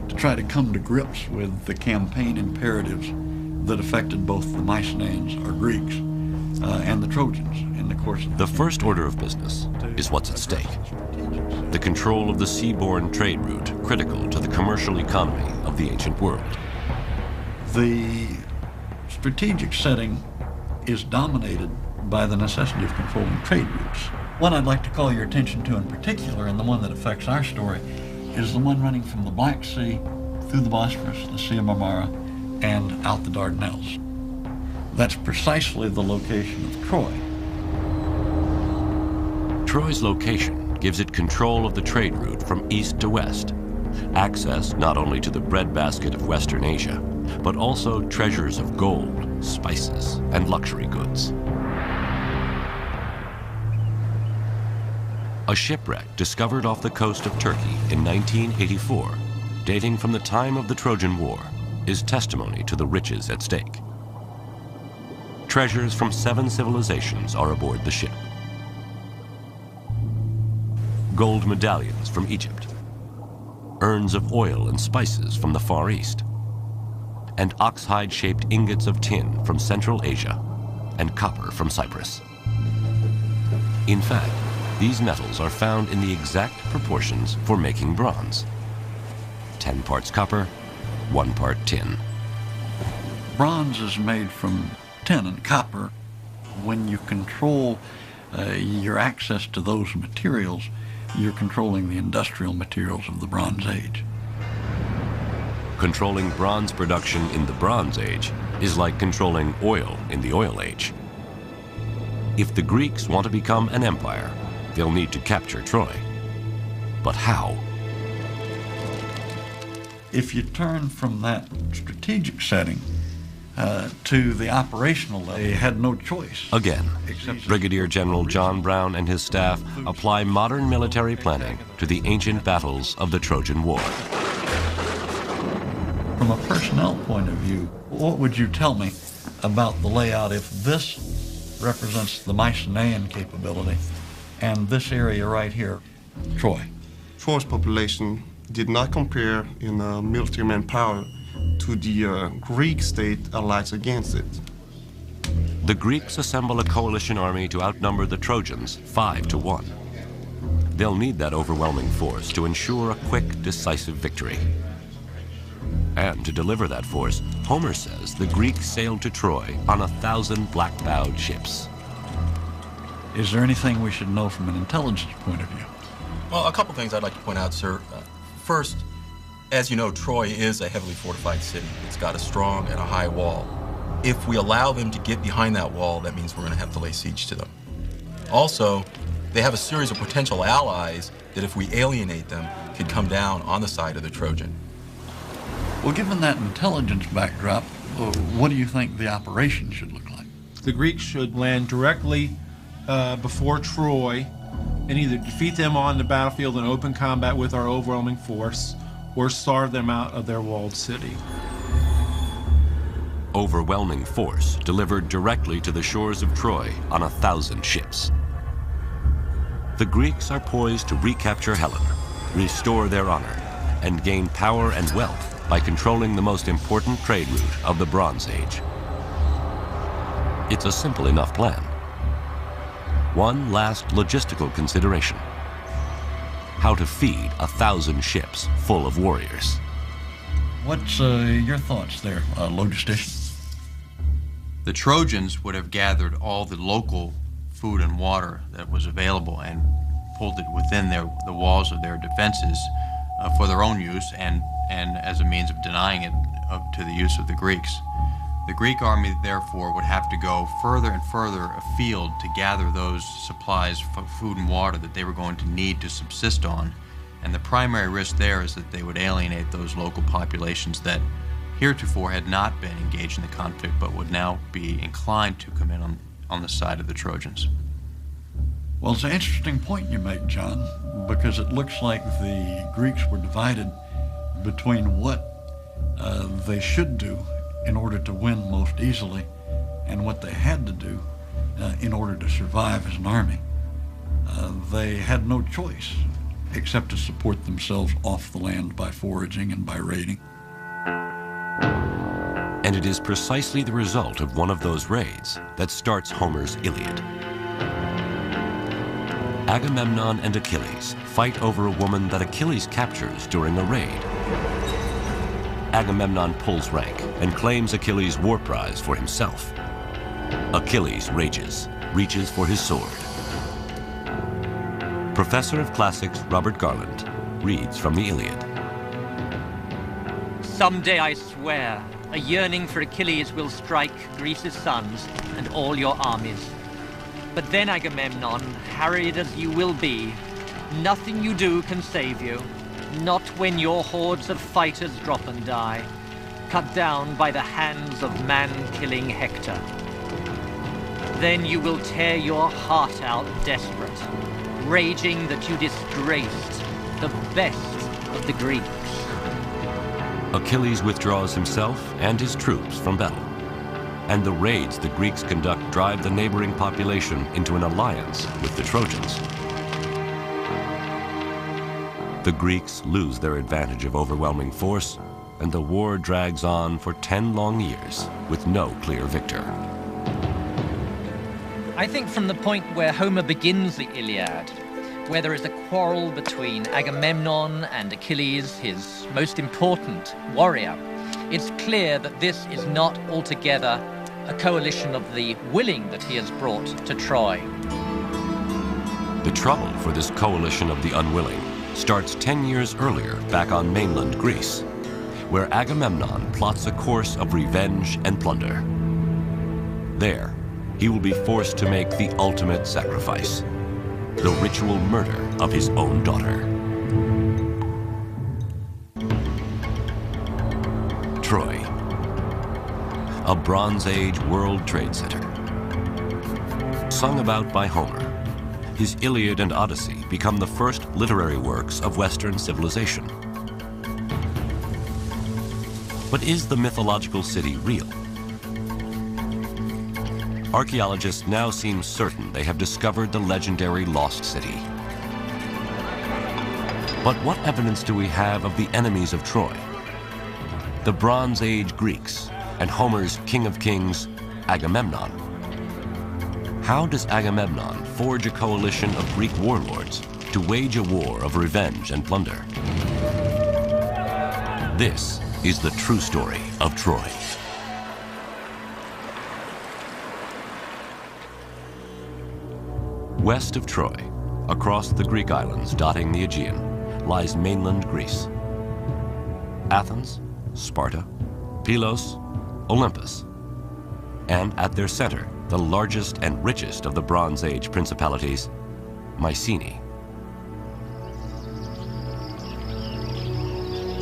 to try to come to grips with the campaign imperatives that affected both the Mycenaeans, or Greeks, and the Trojans in the course of the first order of business is what's at stake. The control of the seaborne trade route critical to the commercial economy of the ancient world. The strategic setting is dominated by the necessity of controlling trade routes. One I'd like to call your attention to in particular, and the one that affects our story, is the one running from the Black Sea through the Bosphorus, the Sea of Marmara, and out the Dardanelles. That's precisely the location of Troy. Troy's location gives it control of the trade route from east to west, access not only to the breadbasket of Western Asia, but also treasures of gold, spices, and luxury goods. A shipwreck discovered off the coast of Turkey in 1984, dating from the time of the Trojan War, is testimony to the riches at stake. Treasures from 7 civilizations are aboard the ship. Gold medallions from Egypt, urns of oil and spices from the Far East, and oxhide-shaped ingots of tin from Central Asia, and copper from Cyprus. In fact, these metals are found in the exact proportions for making bronze. 10 parts copper, 1 part tin. Bronze is made from tin and copper. When you control your access to those materials, you're controlling the industrial materials of the Bronze Age. Controlling bronze production in the Bronze Age is like controlling oil in the Oil Age. If the Greeks want to become an empire, they'll need to capture Troy. But how? If you turn from that strategic setting to the operational level, they had no choice. Again, Brigadier General John Brown and his staff apply modern military planning to the ancient battles of the Trojan War. From a personnel point of view, what would you tell me about the layout if this represents the Mycenaean capability and this area right here, Troy? Troy's population did not compare in military manpower to the Greek state allied against it. The Greeks assemble a coalition army to outnumber the Trojans 5-1. They'll need that overwhelming force to ensure a quick, decisive victory. And to deliver that force, Homer says the Greeks sailed to Troy on 1,000 black-bowed ships. Is there anything we should know from an intelligence point of view? Well, a couple things I'd like to point out, sir. First, as you know, Troy is a heavily fortified city. It's got a strong and a high wall. If we allow them to get behind that wall, that means we're going to have to lay siege to them. Also, they have a series of potential allies that if we alienate them, could come down on the side of the Trojan. Well, given that intelligence backdrop, what do you think the operation should look like? The Greeks should land directly before Troy and either defeat them on the battlefield in open combat with our overwhelming force or starve them out of their walled city. Overwhelming force delivered directly to the shores of Troy on 1,000 ships. The Greeks are poised to recapture Helen, restore their honor, and gain power and wealth by controlling the most important trade route of the Bronze Age. It's a simple enough plan. One last logistical consideration: how to feed 1,000 ships full of warriors. What's your thoughts there, logistician? The Trojans would have gathered all the local food and water that was available and pulled it within the walls of their defenses for their own use and as a means of denying it to the use of the Greeks. The Greek army, therefore, would have to go further and further afield to gather those supplies of food and water that they were going to need to subsist on. And the primary risk there is that they would alienate those local populations that heretofore had not been engaged in the conflict but would now be inclined to come in on the side of the Trojans. Well, it's an interesting point you make, John, because it looks like the Greeks were divided between what they should do in order to win most easily and what they had to do in order to survive as an army. They had no choice except to support themselves off the land by foraging and by raiding. And it is precisely the result of one of those raids that starts Homer's Iliad. Agamemnon and Achilles fight over a woman that Achilles captures during a raid. Agamemnon pulls rank and claims Achilles' war prize for himself. Achilles rages, reaches for his sword. Professor of Classics Robert Garland reads from the Iliad. Someday, I swear, a yearning for Achilles will strike Greece's sons and all your armies. But then, Agamemnon, harried as you will be, nothing you do can save you, not when your hordes of fighters drop and die, cut down by the hands of man-killing Hector. Then you will tear your heart out desperate, raging that you disgraced the best of the Greeks. Achilles withdraws himself and his troops from battle, and the raids the Greeks conduct drive the neighboring population into an alliance with the Trojans. The Greeks lose their advantage of overwhelming force, and the war drags on for 10 long years with no clear victor. I think from the point where Homer begins the Iliad, where there is a quarrel between Agamemnon and Achilles, his most important warrior, it's clear that this is not altogether a coalition of the willing that he has brought to Troy. The trouble for this coalition of the unwilling starts 10 years earlier back on mainland Greece, where Agamemnon plots a course of revenge and plunder. There, he will be forced to make the ultimate sacrifice, the ritual murder of his own daughter. Troy, a Bronze Age World Trade Center. Sung about by Homer, his Iliad and Odyssey become the first literary works of Western civilization. But is the mythological city real? Archaeologists now seem certain they have discovered the legendary lost city. But what evidence do we have of the enemies of Troy? the Bronze Age Greeks, and Homer's King of Kings, Agamemnon. How does Agamemnon forge a coalition of Greek warlords to wage a war of revenge and plunder? This is the true story of Troy. West of Troy, across the Greek islands dotting the Aegean, lies mainland Greece. Athens, Sparta, Pylos, Olympus, and at their center, the largest and richest of the Bronze Age principalities, Mycenae.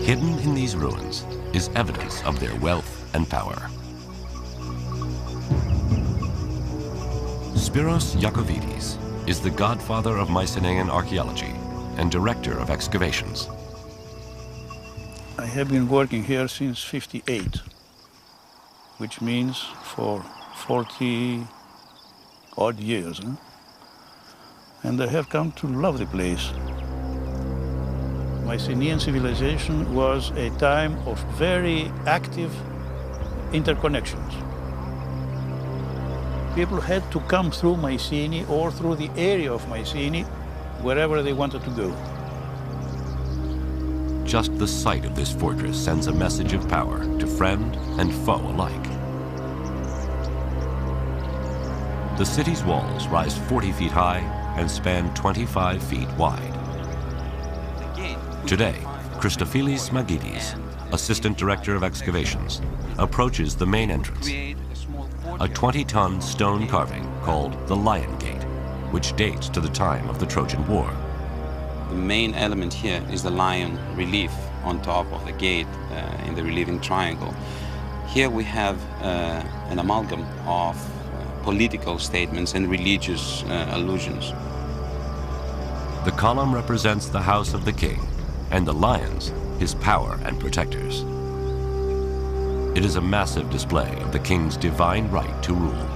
Hidden in these ruins is evidence of their wealth and power. Spiros Iacovides is the godfather of Mycenaean archaeology and director of excavations. I have been working here since '58, which means for 40 odd years. And I have come to love the place. Mycenaean civilization was a time of very active interconnections. People had to come through Mycenae or through the area of Mycenae wherever they wanted to go. Just the sight of this fortress sends a message of power to friend and foe alike. The city's walls rise 40 feet high and span 25 feet wide. Today, Christofilis Magidis, Assistant Director of Excavations, approaches the main entrance, a 20-ton stone carving called the Lion Gate, which dates to the time of the Trojan War. The main element here is the lion relief on top of the gate in the relieving triangle. Here we have an amalgam of political statements and religious allusions. The column represents the house of the king, and the lions, his power and protectors. It is a massive display of the king's divine right to rule.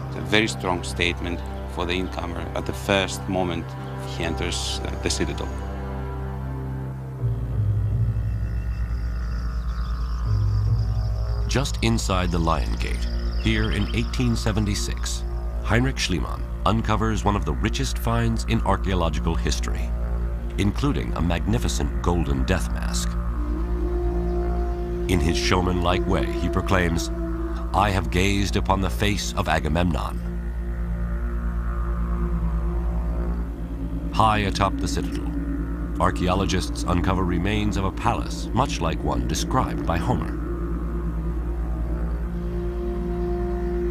It's a very strong statement for the incomer at the first moment he enters the citadel. Just inside the Lion Gate, here in 1876, Heinrich Schliemann uncovers one of the richest finds in archaeological history, including a magnificent golden death mask. In his showman-like way, he proclaims, "I have gazed upon the face of Agamemnon." High atop the citadel, archaeologists uncover remains of a palace much like one described by Homer.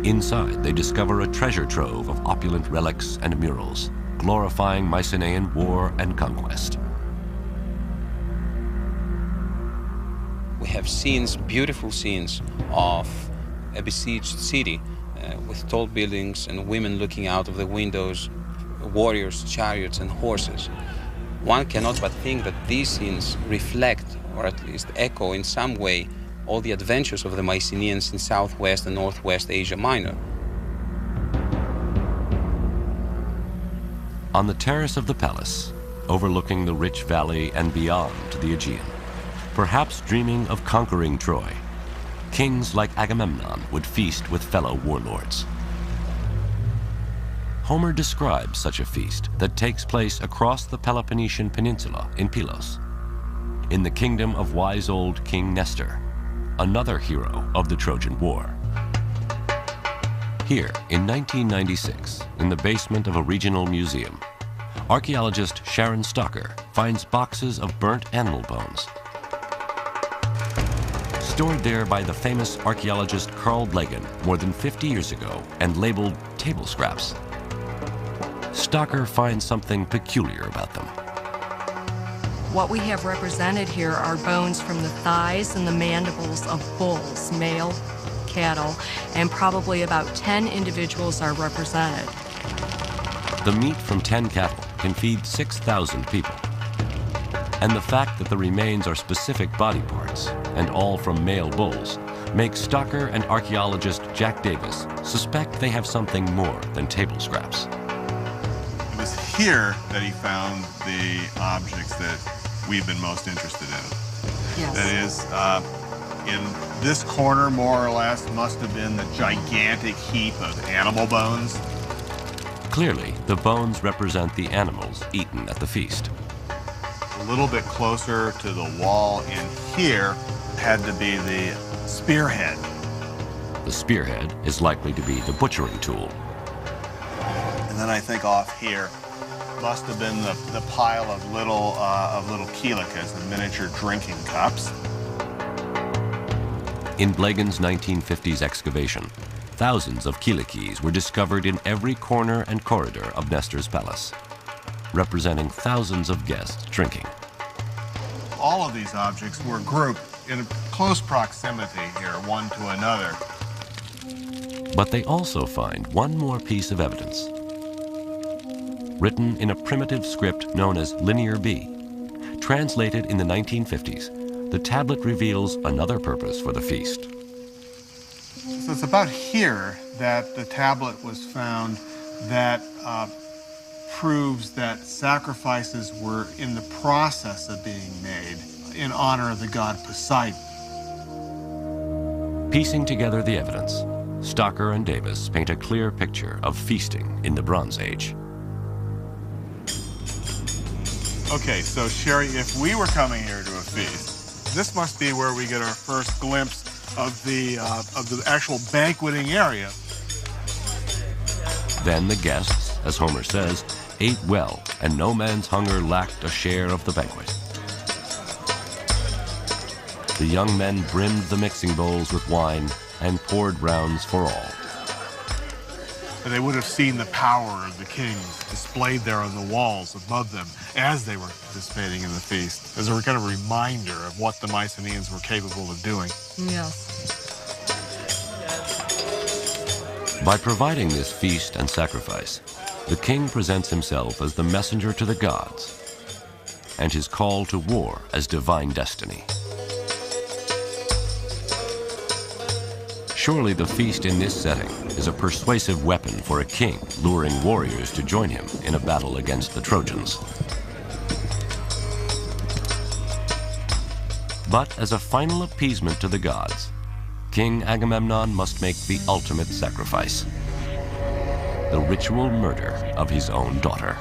Inside, they discover a treasure trove of opulent relics and murals, glorifying Mycenaean war and conquest. We have scenes, beautiful scenes of a besieged city with tall buildings and women looking out of the windows, warriors, chariots, and horses. One cannot but think that these scenes reflect, or at least echo in some way, all the adventures of the Mycenaeans in southwest and northwest Asia Minor. On the terrace of the palace, overlooking the rich valley and beyond to the Aegean, perhaps dreaming of conquering Troy, kings like Agamemnon would feast with fellow warlords. Homer describes such a feast that takes place across the Peloponnesian Peninsula in Pylos, in the kingdom of wise old King Nestor, another hero of the Trojan War. Here, in 1996, in the basement of a regional museum, archaeologist Sharon Stocker finds boxes of burnt animal bones. Stored there by the famous archaeologist Carl Blegen more than 50 years ago and labeled table scraps. Stocker finds something peculiar about them. What we have represented here are bones from the thighs and the mandibles of bulls, male cattle, and probably about 10 individuals are represented. The meat from 10 cattle can feed 6,000 people. And the fact that the remains are specific body parts, and all from male bulls, makes Stocker and archaeologist Jack Davis suspect they have something more than table scraps. It was here that he found the objects that we've been most interested in. Yes. That is, in this corner, more or less, must have been the gigantic heap of animal bones. Clearly, the bones represent the animals eaten at the feast. A little bit closer to the wall in here had to be the spearhead. The spearhead is likely to be the butchering tool. And then I think off here must have been the pile of little kilikas, the miniature drinking cups. In Blegen's 1950s excavation, thousands of kilikis were discovered in every corner and corridor of Nestor's palace, representing thousands of guests drinking. All of these objects were grouped in close proximity here, one to another. But they also find one more piece of evidence. Written in a primitive script known as Linear B, translated in the 1950s, the tablet reveals another purpose for the feast. So it's about here that the tablet was found that proves that sacrifices were in the process of being made in honor of the god Poseidon. Piecing together the evidence, Stocker and Davis paint a clear picture of feasting in the Bronze Age. Okay, so Sherry, if we were coming here to a feast, this must be where we get our first glimpse of the actual banqueting area. Then the guests, as Homer says, ate well, and no man's hunger lacked a share of the banquet. The young men brimmed the mixing bowls with wine and poured rounds for all. And they would have seen the power of the kings displayed there on the walls above them as they were participating in the feast, as a kind of reminder of what the Mycenaeans were capable of doing. Yes. By providing this feast and sacrifice, the king presents himself as the messenger to the gods, and his call to war as divine destiny. Surely the feast in this setting is a persuasive weapon for a king luring warriors to join him in a battle against the Trojans. But as a final appeasement to the gods, King Agamemnon must make the ultimate sacrifice: the ritual murder of his own daughter.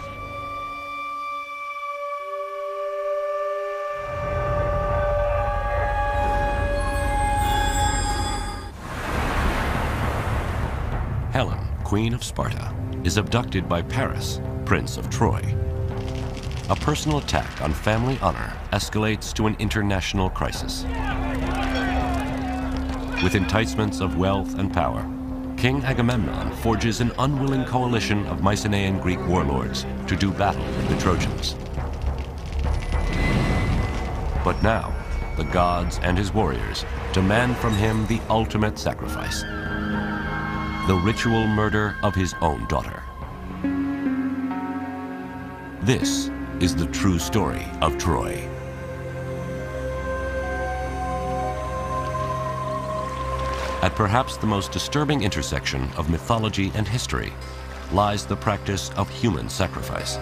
Helen, Queen of Sparta, is abducted by Paris, Prince of Troy. A personal attack on family honor escalates to an international crisis. With enticements of wealth and power, King Agamemnon forges an unwilling coalition of Mycenaean Greek warlords to do battle with the Trojans. But now, the gods and his warriors demand from him the ultimate sacrifice: the ritual murder of his own daughter. This is the true story of Troy. At perhaps the most disturbing intersection of mythology and history lies the practice of human sacrifice.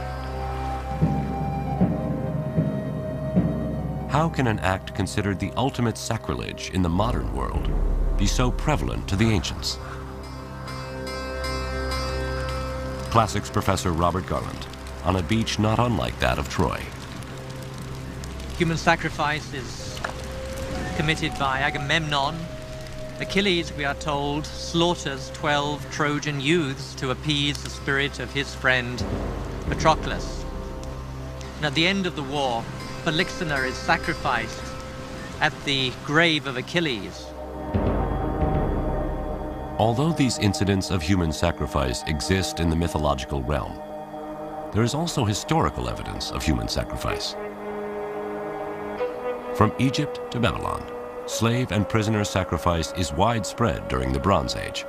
How can an act considered the ultimate sacrilege in the modern world be so prevalent to the ancients? Classics professor Robert Garland on a beach not unlike that of Troy. Human sacrifice is committed by Agamemnon. Achilles, we are told, slaughters 12 Trojan youths to appease the spirit of his friend Patroclus. And at the end of the war, Polyxena is sacrificed at the grave of Achilles. Although these incidents of human sacrifice exist in the mythological realm, there is also historical evidence of human sacrifice. From Egypt to Babylon, slave and prisoner sacrifice is widespread during the Bronze Age,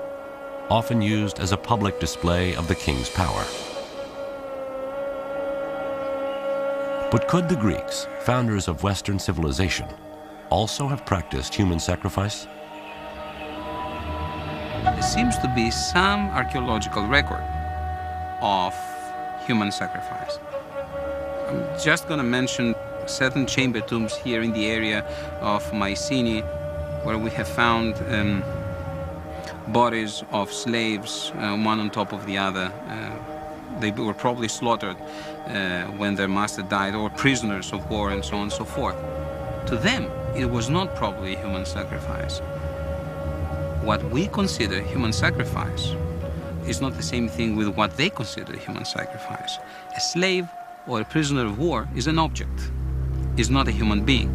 often used as a public display of the king's power. But could the Greeks, founders of Western civilization, also have practiced human sacrifice? There seems to be some archaeological record of human sacrifice. I'm just going to mention certain chamber tombs here in the area of Mycenae, where we have found bodies of slaves, one on top of the other. They were probably slaughtered when their master died, or prisoners of war, and so on and so forth. To them, it was not probably a human sacrifice. What we consider human sacrifice is not the same thing with what they consider human sacrifice. A slave or a prisoner of war is an object, is not a human being.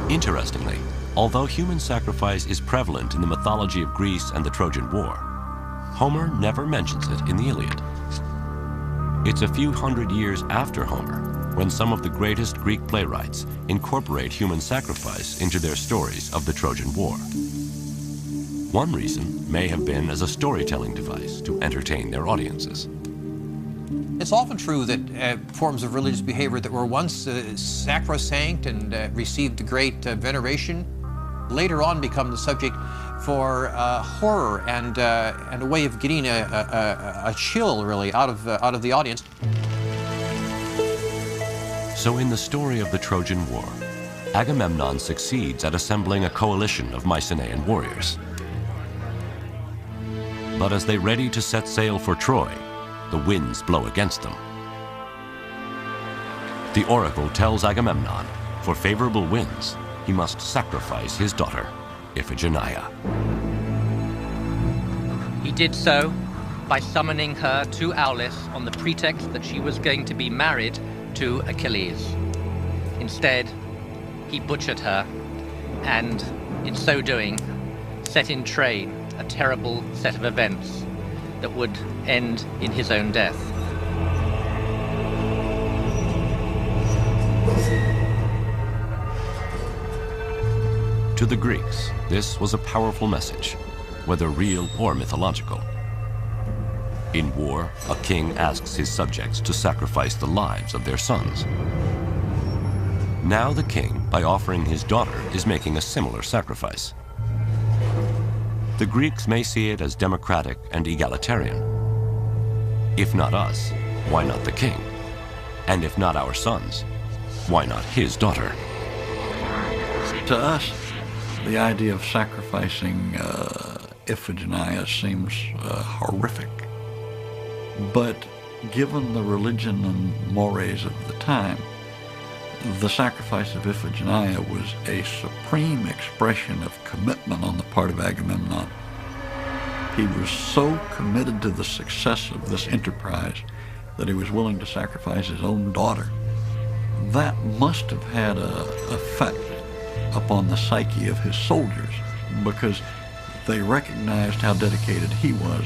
Interestingly, although human sacrifice is prevalent in the mythology of Greece and the Trojan War, Homer never mentions it in the Iliad. It's a few hundred years after Homer when some of the greatest Greek playwrights incorporate human sacrifice into their stories of the Trojan War. One reason may have been as a storytelling device to entertain their audiences. It's often true that forms of religious behavior that were once sacrosanct and received great veneration later on become the subject for horror and a way of getting a chill, really, out of the audience. So in the story of the Trojan War, Agamemnon succeeds at assembling a coalition of Mycenaean warriors. But as they ready to set sail for Troy, the winds blow against them. The oracle tells Agamemnon, for favorable winds, he must sacrifice his daughter, Iphigenia. He did so by summoning her to Aulis on the pretext that she was going to be married to Achilles. Instead, he butchered her, and in so doing, set in train a terrible set of events that would end in his own death. To the Greeks, this was a powerful message, whether real or mythological. In war, a king asks his subjects to sacrifice the lives of their sons. Now the king, by offering his daughter, is making a similar sacrifice. The Greeks may see it as democratic and egalitarian. If not us, why not the king? And if not our sons, why not his daughter? To us, the idea of sacrificing Iphigenia seems horrific. But given the religion and mores of the time, the sacrifice of Iphigenia was a supreme expression of commitment on the part of Agamemnon. He was so committed to the success of this enterprise that he was willing to sacrifice his own daughter. That must have had an effect upon the psyche of his soldiers, because they recognized how dedicated he was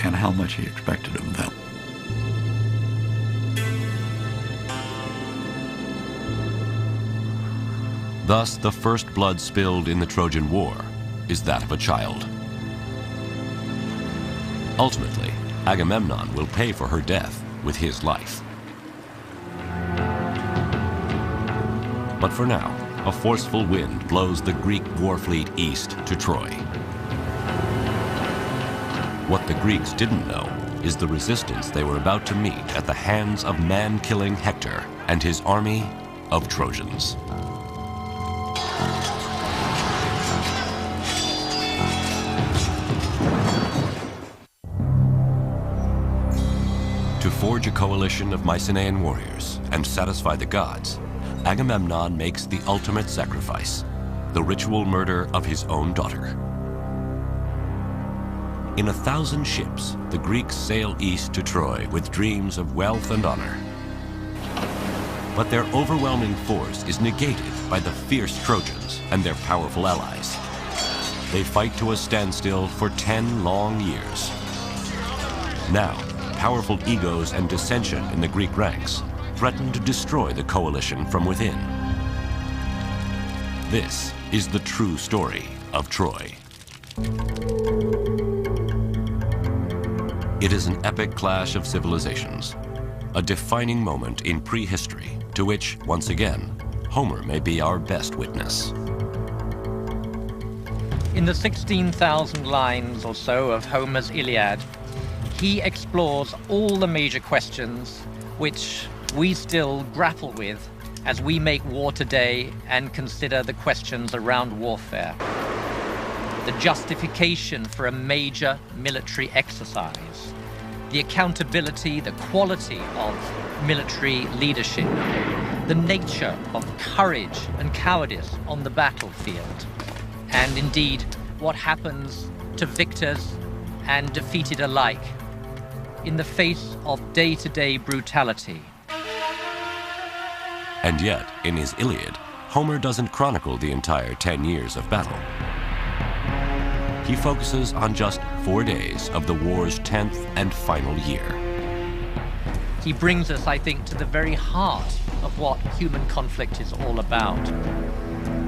and how much he expected of them. Thus, the first blood spilled in the Trojan War is that of a child. Ultimately, Agamemnon will pay for her death with his life. But for now, a forceful wind blows the Greek war fleet east to Troy. What the Greeks didn't know is the resistance they were about to meet at the hands of man-killing Hector and his army of Trojans. To forge a coalition of Mycenaean warriors and satisfy the gods, Agamemnon makes the ultimate sacrifice, the ritual murder of his own daughter. In 1,000 ships, the Greeks sail east to Troy with dreams of wealth and honor. But their overwhelming force is negated by the fierce Trojans and their powerful allies. They fight to a standstill for 10 long years. Now, powerful egos and dissension in the Greek ranks threaten to destroy the coalition from within. This is the true story of Troy. It is an epic clash of civilizations, a defining moment in prehistory to which, once again, Homer may be our best witness. In the 16,000 lines or so of Homer's Iliad, he explores all the major questions which we still grapple with as we make war today and consider the questions around warfare. The justification for a major military exercise, the accountability, the quality of military leadership, the nature of courage and cowardice on the battlefield, and indeed what happens to victors and defeated alike in the face of day-to-day brutality. And yet, in his Iliad, Homer doesn't chronicle the entire 10 years of battle. He focuses on just 4 days of the war's 10th and final year. He brings us, I think, to the very heart of what human conflict is all about.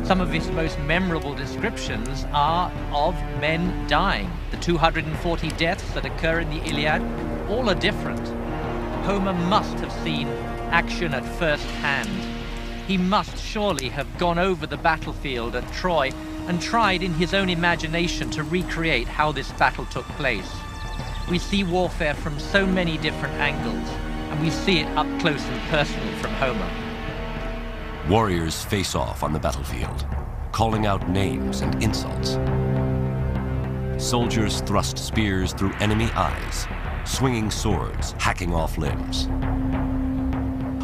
Some of his most memorable descriptions are of men dying. The 240 deaths that occur in the Iliad, all are different. Homer must have seen action at first hand. He must surely have gone over the battlefield at Troy and tried in his own imagination to recreate how this battle took place. We see warfare from so many different angles, and we see it up close and personal from Homer. Warriors face off on the battlefield, calling out names and insults. Soldiers thrust spears through enemy eyes, swinging swords, hacking off limbs.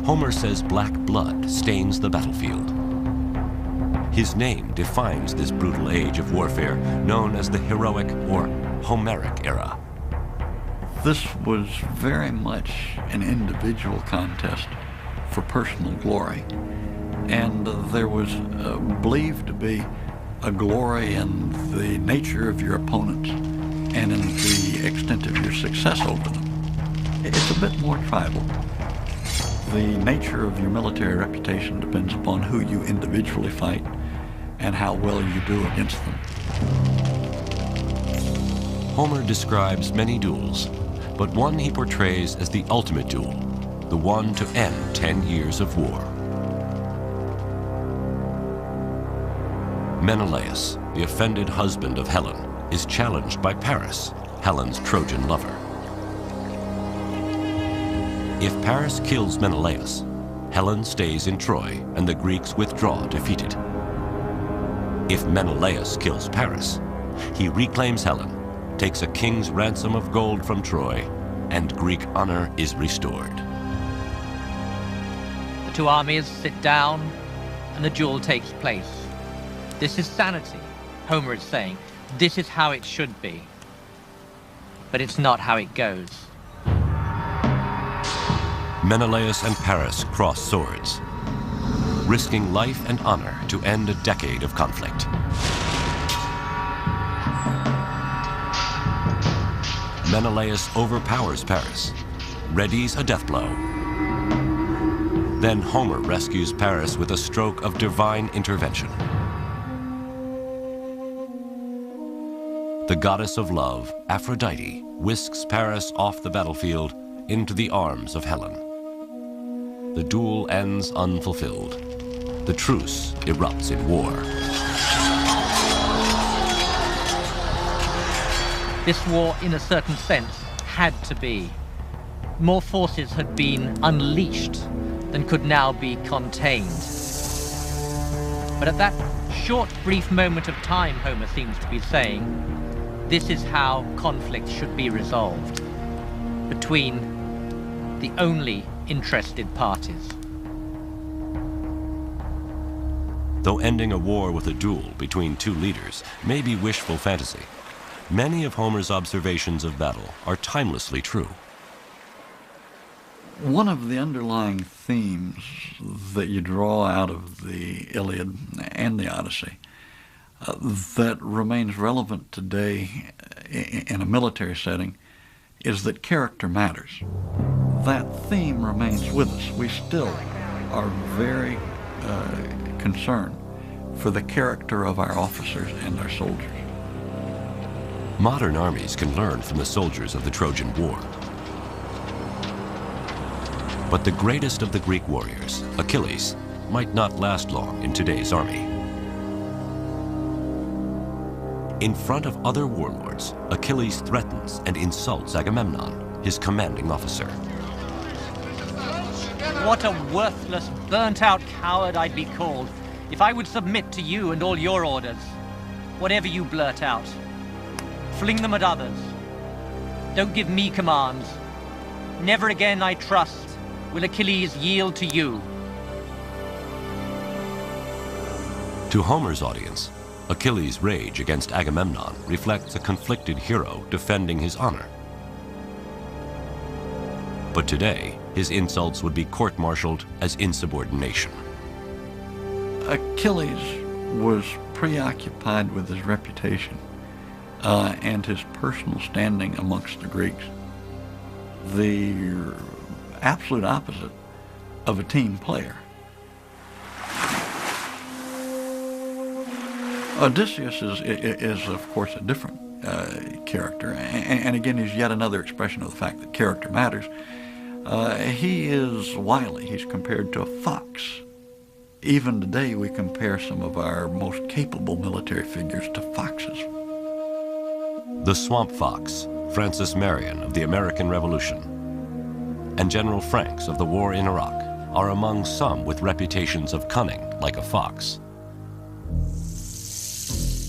Homer says black blood stains the battlefield. His name defines this brutal age of warfare, known as the heroic or Homeric era. This was very much an individual contest for personal glory. And there was believed to be a glory in the nature of your opponents and in the extent of your success over them. It's a bit more tribal. The nature of your military reputation depends upon who you individually fight and how well you do against them. Homer describes many duels, but one he portrays as the ultimate duel, the one to end 10 years of war. Menelaus, the offended husband of Helen, is challenged by Paris, Helen's Trojan lover. If Paris kills Menelaus, Helen stays in Troy and the Greeks withdraw defeated. If Menelaus kills Paris, he reclaims Helen, takes a king's ransom of gold from Troy, and Greek honor is restored. The two armies sit down and the duel takes place. This is sanity, Homer is saying. This is how it should be. But it's not how it goes. Menelaus and Paris cross swords, risking life and honor to end a decade of conflict. Menelaus overpowers Paris, readies a death blow. Then Homer rescues Paris with a stroke of divine intervention. The goddess of love, Aphrodite, whisks Paris off the battlefield into the arms of Helen. The duel ends unfulfilled. The truce erupts in war. This war, in a certain sense, had to be. More forces had been unleashed than could now be contained. But at that short, brief moment of time, Homer seems to be saying, this is how conflict should be resolved between the only interested parties. Though ending a war with a duel between two leaders may be wishful fantasy, many of Homer's observations of battle are timelessly true. One of the underlying themes that you draw out of the Iliad and the Odyssey that remains relevant today in a military setting is that character matters. That theme remains with us. We still are very concerned for the character of our officers and our soldiers. Modern armies can learn from the soldiers of the Trojan War. But the greatest of the Greek warriors, Achilles, might not last long in today's army. In front of other warlords, Achilles threatens and insults Agamemnon, his commanding officer. what a worthless, burnt-out coward I'd be called if I would submit to you and all your orders. Whatever you blurt out, fling them at others. Don't give me commands. Never again, I trust, will Achilles yield to you. To Homer's audience, Achilles' rage against Agamemnon reflects a conflicted hero defending his honor. But today, his insults would be court-martialed as insubordination. Achilles was preoccupied with his reputation and his personal standing amongst the Greeks. The absolute opposite of a team player. Odysseus is of course, a different character, and again, he's yet another expression of the fact that character matters. He is wily. He's compared to a fox. Even today, we compare some of our most capable military figures to foxes. The swamp fox, Francis Marion of the American Revolution, and General Franks of the war in Iraq are among some with reputations of cunning like a fox.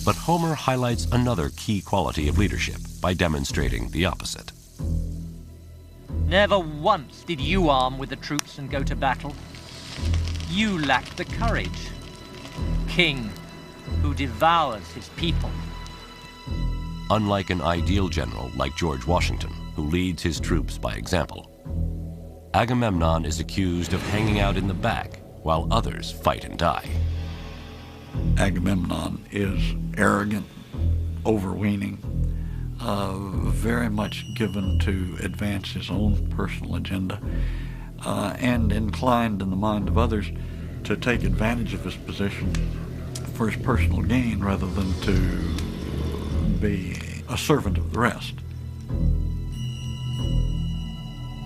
But Homer highlights another key quality of leadership by demonstrating the opposite. Never once did you arm with the troops and go to battle. You lacked the courage. King who devours his people. Unlike an ideal general like George Washington, who leads his troops by example, Agamemnon is accused of hanging out in the back while others fight and die. Agamemnon is arrogant, overweening, very much given to advance his own personal agenda, and inclined in the mind of others to take advantage of his position for his personal gain rather than to be a servant of the rest.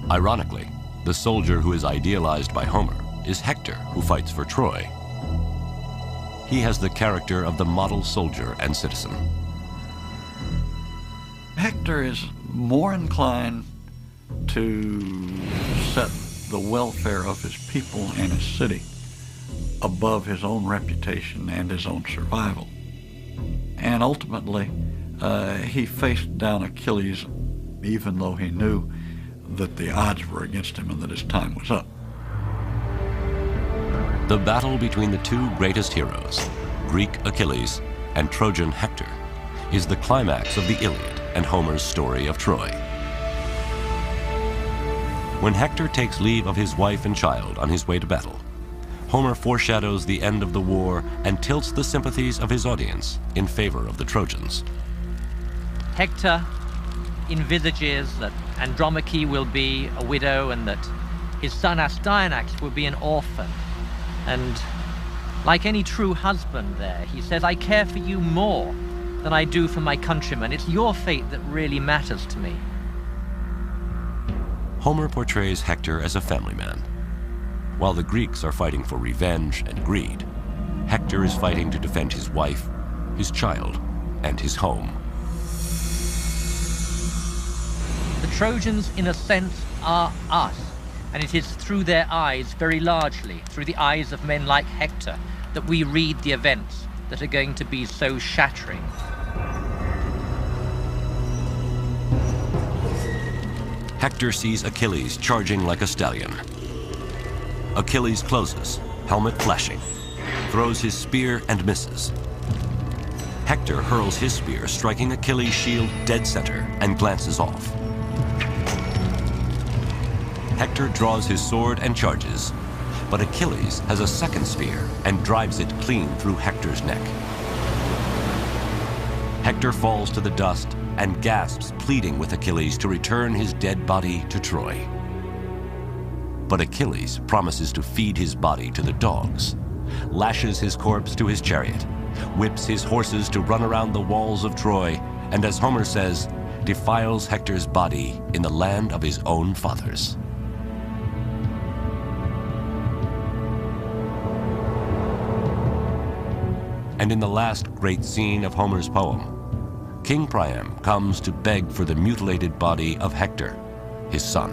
Ironically, the soldier who is idealized by Homer is Hector, who fights for Troy. He has the character of the model soldier and citizen. Hector is more inclined to set the welfare of his people and his city above his own reputation and his own survival. And ultimately, he faced down Achilles even though he knew that the odds were against him and that his time was up. The battle between the two greatest heroes, Greek Achilles and Trojan Hector, is the climax of the Iliad and Homer's story of Troy. When Hector takes leave of his wife and child on his way to battle, Homer foreshadows the end of the war and tilts the sympathies of his audience in favor of the Trojans. Hector envisages that Andromache will be a widow and that his son Astyanax will be an orphan. And like any true husband there, he says, I care for you more than I do for my countrymen. It's your fate that really matters to me. Homer portrays Hector as a family man. While the Greeks are fighting for revenge and greed, Hector is fighting to defend his wife, his child, and his home. The Trojans, in a sense, are us. And it is through their eyes, very largely, through the eyes of men like Hector, that we read the events that are going to be so shattering. Hector sees Achilles charging like a stallion. Achilles closes, helmet flashing, throws his spear and misses. Hector hurls his spear, striking Achilles' shield dead center, and glances off. Hector draws his sword and charges, but Achilles has a second spear and drives it clean through Hector's neck. Hector falls to the dust and gasps, pleading with Achilles to return his dead body to Troy. But Achilles promises to feed his body to the dogs, lashes his corpse to his chariot, whips his horses to run around the walls of Troy, and as Homer says, defiles Hector's body in the land of his own fathers. And in the last great scene of Homer's poem, King Priam comes to beg for the mutilated body of Hector, his son.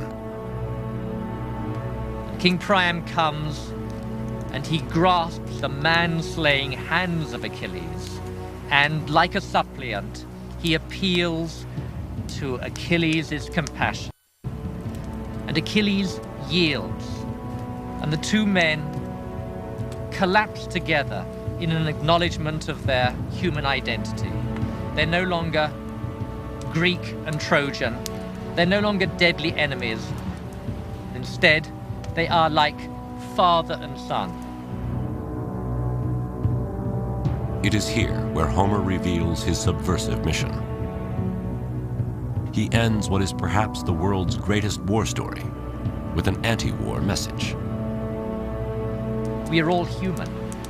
King Priam comes and he grasps the man-slaying hands of Achilles, and like a suppliant, he appeals to Achilles' compassion. And Achilles yields, and the two men collapse together in an acknowledgement of their human identity. They're no longer Greek and Trojan. They're no longer deadly enemies. Instead, they are like father and son. It is here where Homer reveals his subversive mission. He ends what is perhaps the world's greatest war story with an anti-war message. We are all human.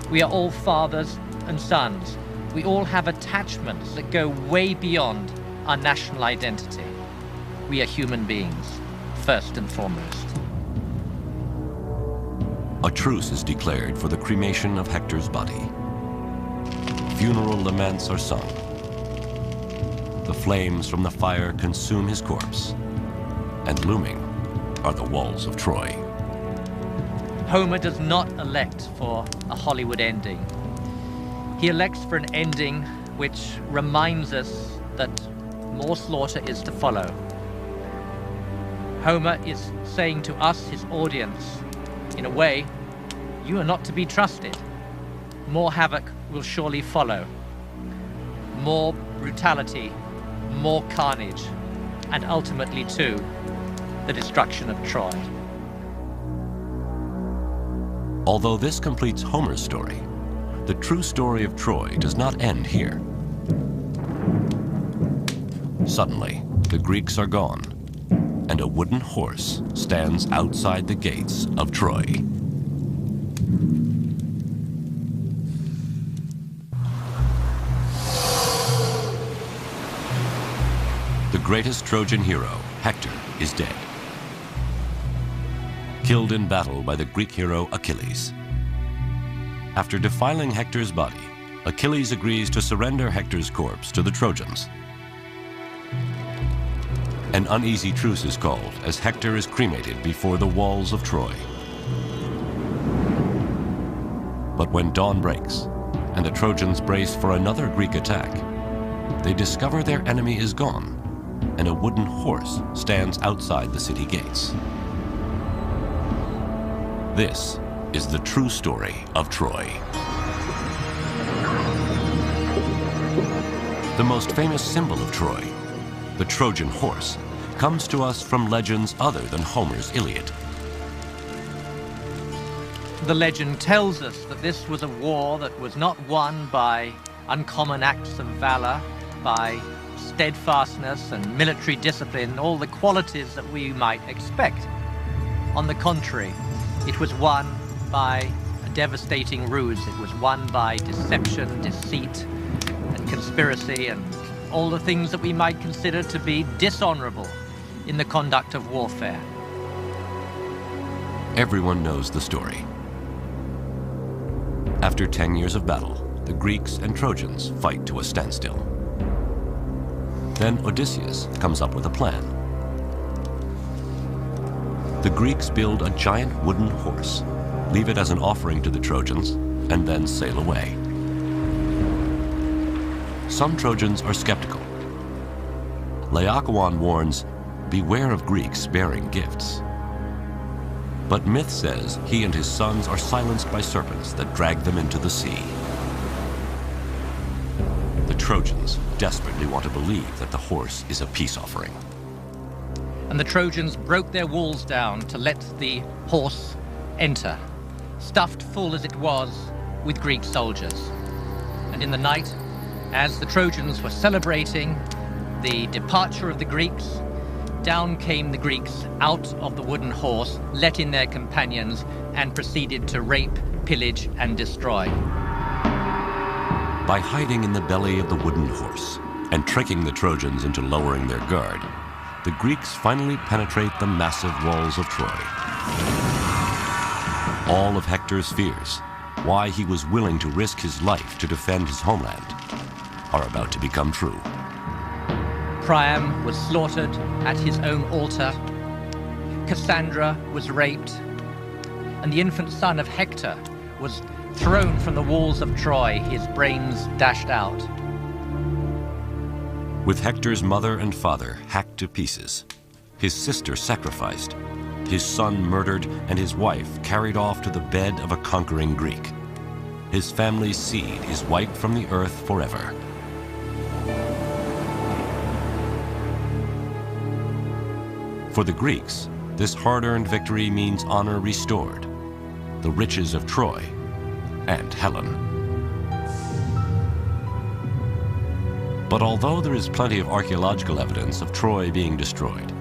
We are all fathers and sons. We all have attachments that go way beyond our national identity. We are human beings, first and foremost. A truce is declared for the cremation of Hector's body. Funeral laments are sung. The flames from the fire consume his corpse, and looming are the walls of Troy. Homer does not elect for a Hollywood ending. He elects for an ending which reminds us that more slaughter is to follow. Homer is saying to us, his audience, in a way, you are not to be trusted. More havoc will surely follow. More brutality, more carnage, and ultimately, too, the destruction of Troy. Although this completes Homer's story, the true story of Troy does not end here. Suddenly, the Greeks are gone, and a wooden horse stands outside the gates of Troy. The greatest Trojan hero, Hector, is dead. Killed in battle by the Greek hero Achilles. After defiling Hector's body, Achilles agrees to surrender Hector's corpse to the Trojans. An uneasy truce is called as Hector is cremated before the walls of Troy. But when dawn breaks and the Trojans brace for another Greek attack, they discover their enemy is gone and a wooden horse stands outside the city gates. This is the true story of Troy. The most famous symbol of Troy, the Trojan horse, comes to us from legends other than Homer's Iliad. The legend tells us that this was a war that was not won by uncommon acts of valor, by steadfastness and military discipline, all the qualities that we might expect. On the contrary, it was won by a devastating ruse. It was won by deception, deceit, and conspiracy, and all the things that we might consider to be dishonorable in the conduct of warfare. Everyone knows the story. After 10 years of battle, the Greeks and Trojans fight to a standstill. Then Odysseus comes up with a plan. The Greeks build a giant wooden horse, leave it as an offering to the Trojans, and then sail away. Some Trojans are skeptical. Laocoon warns, beware of Greeks bearing gifts. But myth says he and his sons are silenced by serpents that drag them into the sea. The Trojans desperately want to believe that the horse is a peace offering. And the Trojans broke their walls down to let the horse enter, stuffed full as it was with Greek soldiers. And in the night, as the Trojans were celebrating the departure of the Greeks, down came the Greeks out of the wooden horse, let in their companions, and proceeded to rape, pillage, and destroy. By hiding in the belly of the wooden horse and tricking the Trojans into lowering their guard, the Greeks finally penetrate the massive walls of Troy. All of Hector's fears, why he was willing to risk his life to defend his homeland, are about to become true. Priam was slaughtered at his own altar. Cassandra was raped. and the infant son of Hector was thrown from the walls of Troy, his brains dashed out. With Hector's mother and father hacked to pieces, his sister sacrificed, his son murdered, and his wife carried off to the bed of a conquering Greek, his family's seed is wiped from the earth forever. For the Greeks, this hard-earned victory means honor restored, the riches of Troy, and Helen. But although there is plenty of archaeological evidence of Troy being destroyed,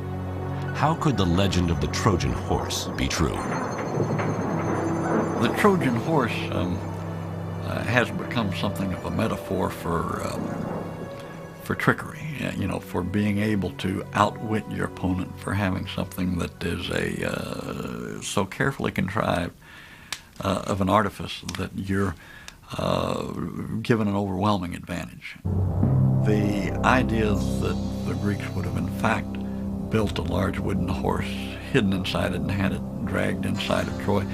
how could the legend of the Trojan horse be true? The Trojan horse has become something of a metaphor for trickery, you know, for being able to outwit your opponent, for having something that is so carefully contrived of an artifice that you're given an overwhelming advantage. The idea that the Greeks would have in fact built a large wooden horse, hidden inside it, and had it dragged inside of Troy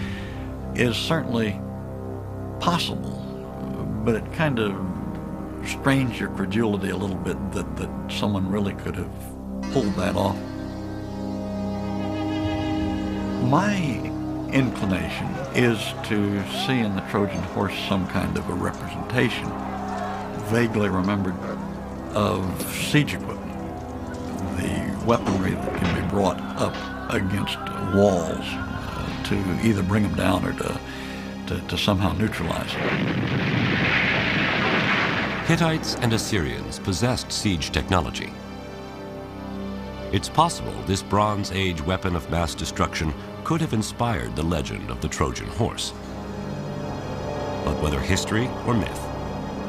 is certainly possible, but it kind of strains your credulity a little bit that someone really could have pulled that off. My inclination is to see in the Trojan horse some kind of a representation, vaguely remembered, of siege equipment, the weaponry that can be brought up against walls to either bring them down or to somehow neutralize them. Hittites and Assyrians possessed siege technology. It's possible this Bronze Age weapon of mass destruction could have inspired the legend of the Trojan horse. But whether history or myth,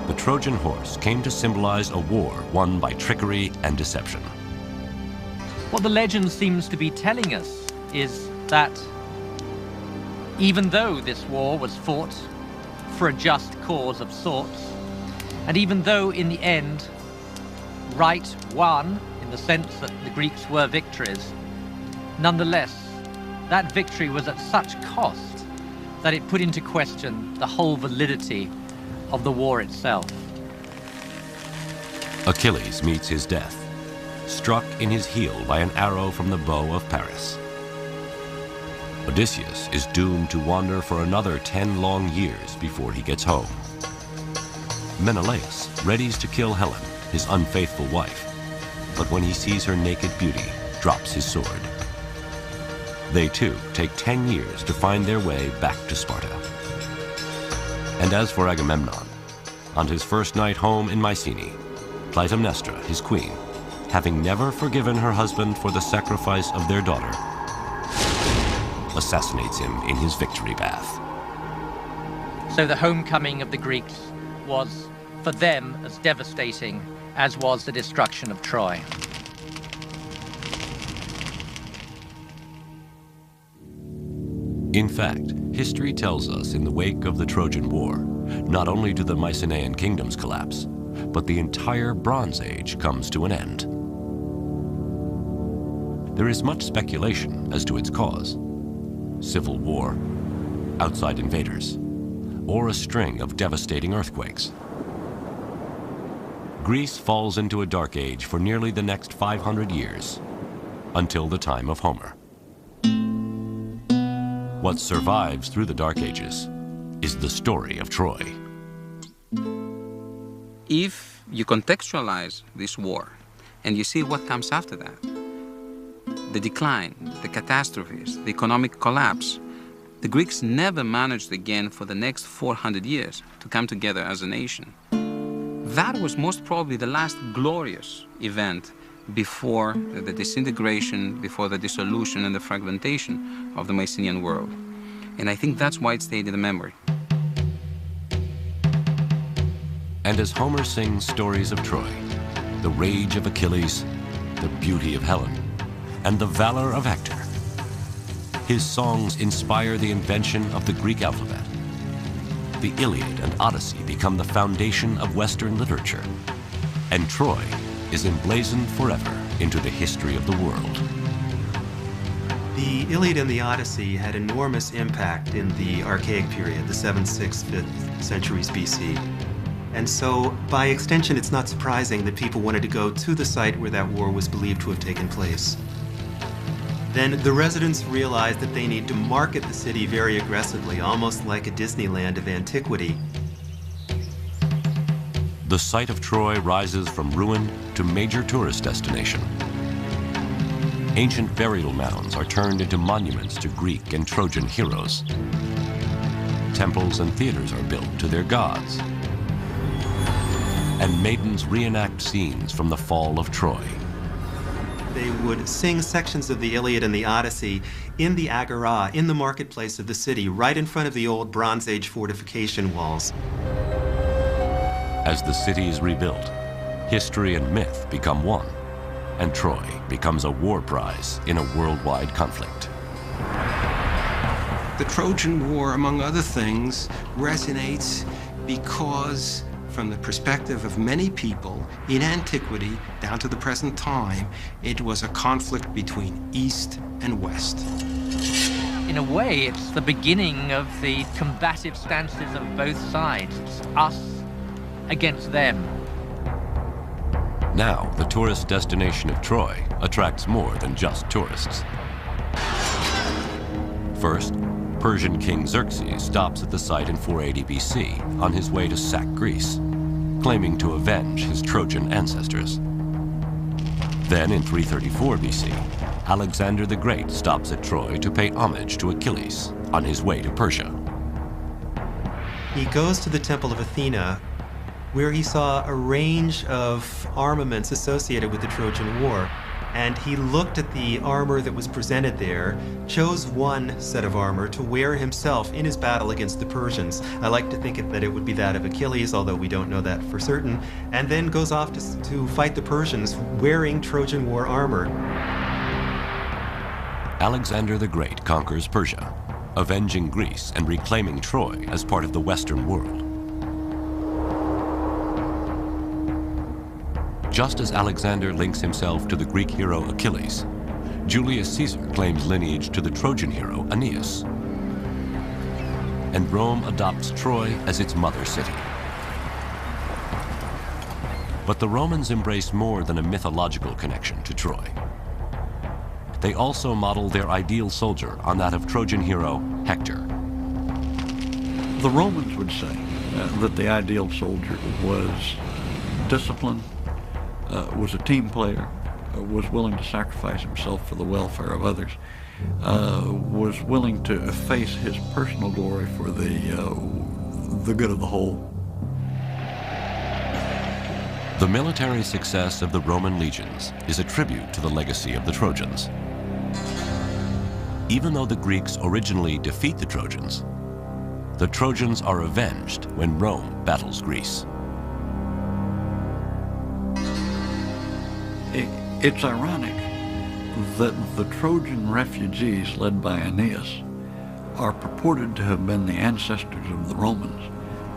the Trojan horse came to symbolize a war won by trickery and deception. What the legend seems to be telling us is that even though this war was fought for a just cause of sorts, and even though in the end right won, in the sense that the Greeks were victors, nonetheless, that victory was at such cost that it put into question the whole validity of the war itself. Achilles meets his death, struck in his heel by an arrow from the bow of Paris. Odysseus is doomed to wander for another 10 long years before he gets home. Menelaus readies to kill Helen, his unfaithful wife, but when he sees her naked beauty, drops his sword. They too take 10 years to find their way back to Sparta. And as for Agamemnon, on his first night home in Mycenae, Clytemnestra, his queen, having never forgiven her husband for the sacrifice of their daughter, assassinates him in his victory bath. So the homecoming of the Greeks was, for them, as devastating as was the destruction of Troy. In fact, history tells us in the wake of the Trojan War, not only do the Mycenaean kingdoms collapse, but the entire Bronze Age comes to an end. There is much speculation as to its cause: civil war, outside invaders, or a string of devastating earthquakes. Greece falls into a dark age for nearly the next 500 years, until the time of Homer. What survives through the Dark Ages is the story of Troy. If you contextualize this war and you see what comes after that, the decline, the catastrophes, the economic collapse, the Greeks never managed again for the next 400 years to come together as a nation. That was most probably the last glorious event before the disintegration, before the dissolution and the fragmentation of the Mycenaean world. And I think that's why it stayed in the memory. And as Homer sings stories of Troy, the rage of Achilles, the beauty of Helen, and the valor of Hector, his songs inspire the invention of the Greek alphabet. The Iliad and Odyssey become the foundation of Western literature, and Troy is emblazoned forever into the history of the world. The Iliad and the Odyssey had enormous impact in the Archaic period, the 7th, 6th, 5th centuries BC. And so, by extension, it's not surprising that people wanted to go to the site where that war was believed to have taken place. Then the residents realized that they need to market the city very aggressively, almost like a Disneyland of antiquity. The site of Troy rises from ruin to major tourist destination. Ancient burial mounds are turned into monuments to Greek and Trojan heroes. Temples and theaters are built to their gods. And maidens reenact scenes from the fall of Troy. They would sing sections of the Iliad and the Odyssey in the agora, in the marketplace of the city, right in front of the old Bronze Age fortification walls. As the city is rebuilt, history and myth become one, and Troy becomes a war prize in a worldwide conflict. The Trojan War, among other things, resonates because, from the perspective of many people in antiquity down to the present time, it was a conflict between East and West. In a way, it's the beginning of the combative stances of both sides. It's us against them. Now, the tourist destination of Troy attracts more than just tourists. First, Persian King Xerxes stops at the site in 480 BC on his way to sack Greece, claiming to avenge his Trojan ancestors. Then in 334 BC, Alexander the Great stops at Troy to pay homage to Achilles on his way to Persia. He goes to the Temple of Athena, where he saw a range of armaments associated with the Trojan War. And he looked at the armor that was presented there, chose one set of armor to wear himself in his battle against the Persians. I like to think that it would be that of Achilles, although we don't know that for certain, and then goes off to fight the Persians wearing Trojan War armor. Alexander the Great conquers Persia, avenging Greece and reclaiming Troy as part of the Western world. Just as Alexander links himself to the Greek hero Achilles, Julius Caesar claims lineage to the Trojan hero Aeneas. And Rome adopts Troy as its mother city. But the Romans embrace more than a mythological connection to Troy. They also model their ideal soldier on that of Trojan hero Hector. The Romans would say that the ideal soldier was disciplined, was a team player, was willing to sacrifice himself for the welfare of others, was willing to efface his personal glory for the good of the whole. The military success of the Roman legions is a tribute to the legacy of the Trojans. Even though the Greeks originally defeat the Trojans are avenged when Rome battles Greece. It's ironic that the Trojan refugees led by Aeneas are purported to have been the ancestors of the Romans,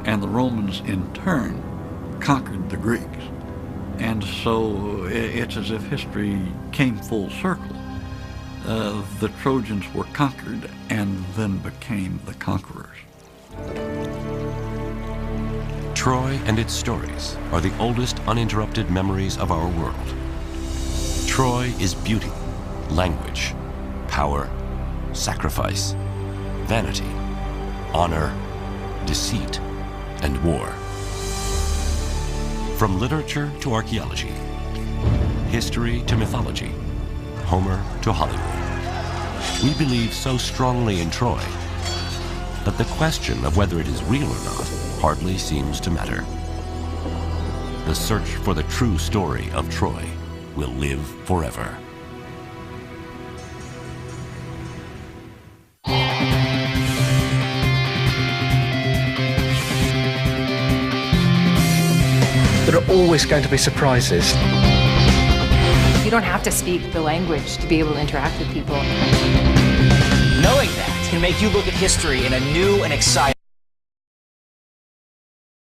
and the Romans in turn conquered the Greeks. And so it's as if history came full circle. The Trojans were conquered and then became the conquerors. Troy and its stories are the oldest uninterrupted memories of our world. Troy is beauty, language, power, sacrifice, vanity, honor, deceit, and war. From literature to archaeology, history to mythology, Homer to Hollywood, we believe so strongly in Troy that the question of whether it is real or not hardly seems to matter. The search for the true story of Troy will live forever. There are always going to be surprises. You don't have to speak the language to be able to interact with people. Knowing that can make you look at history in a new and exciting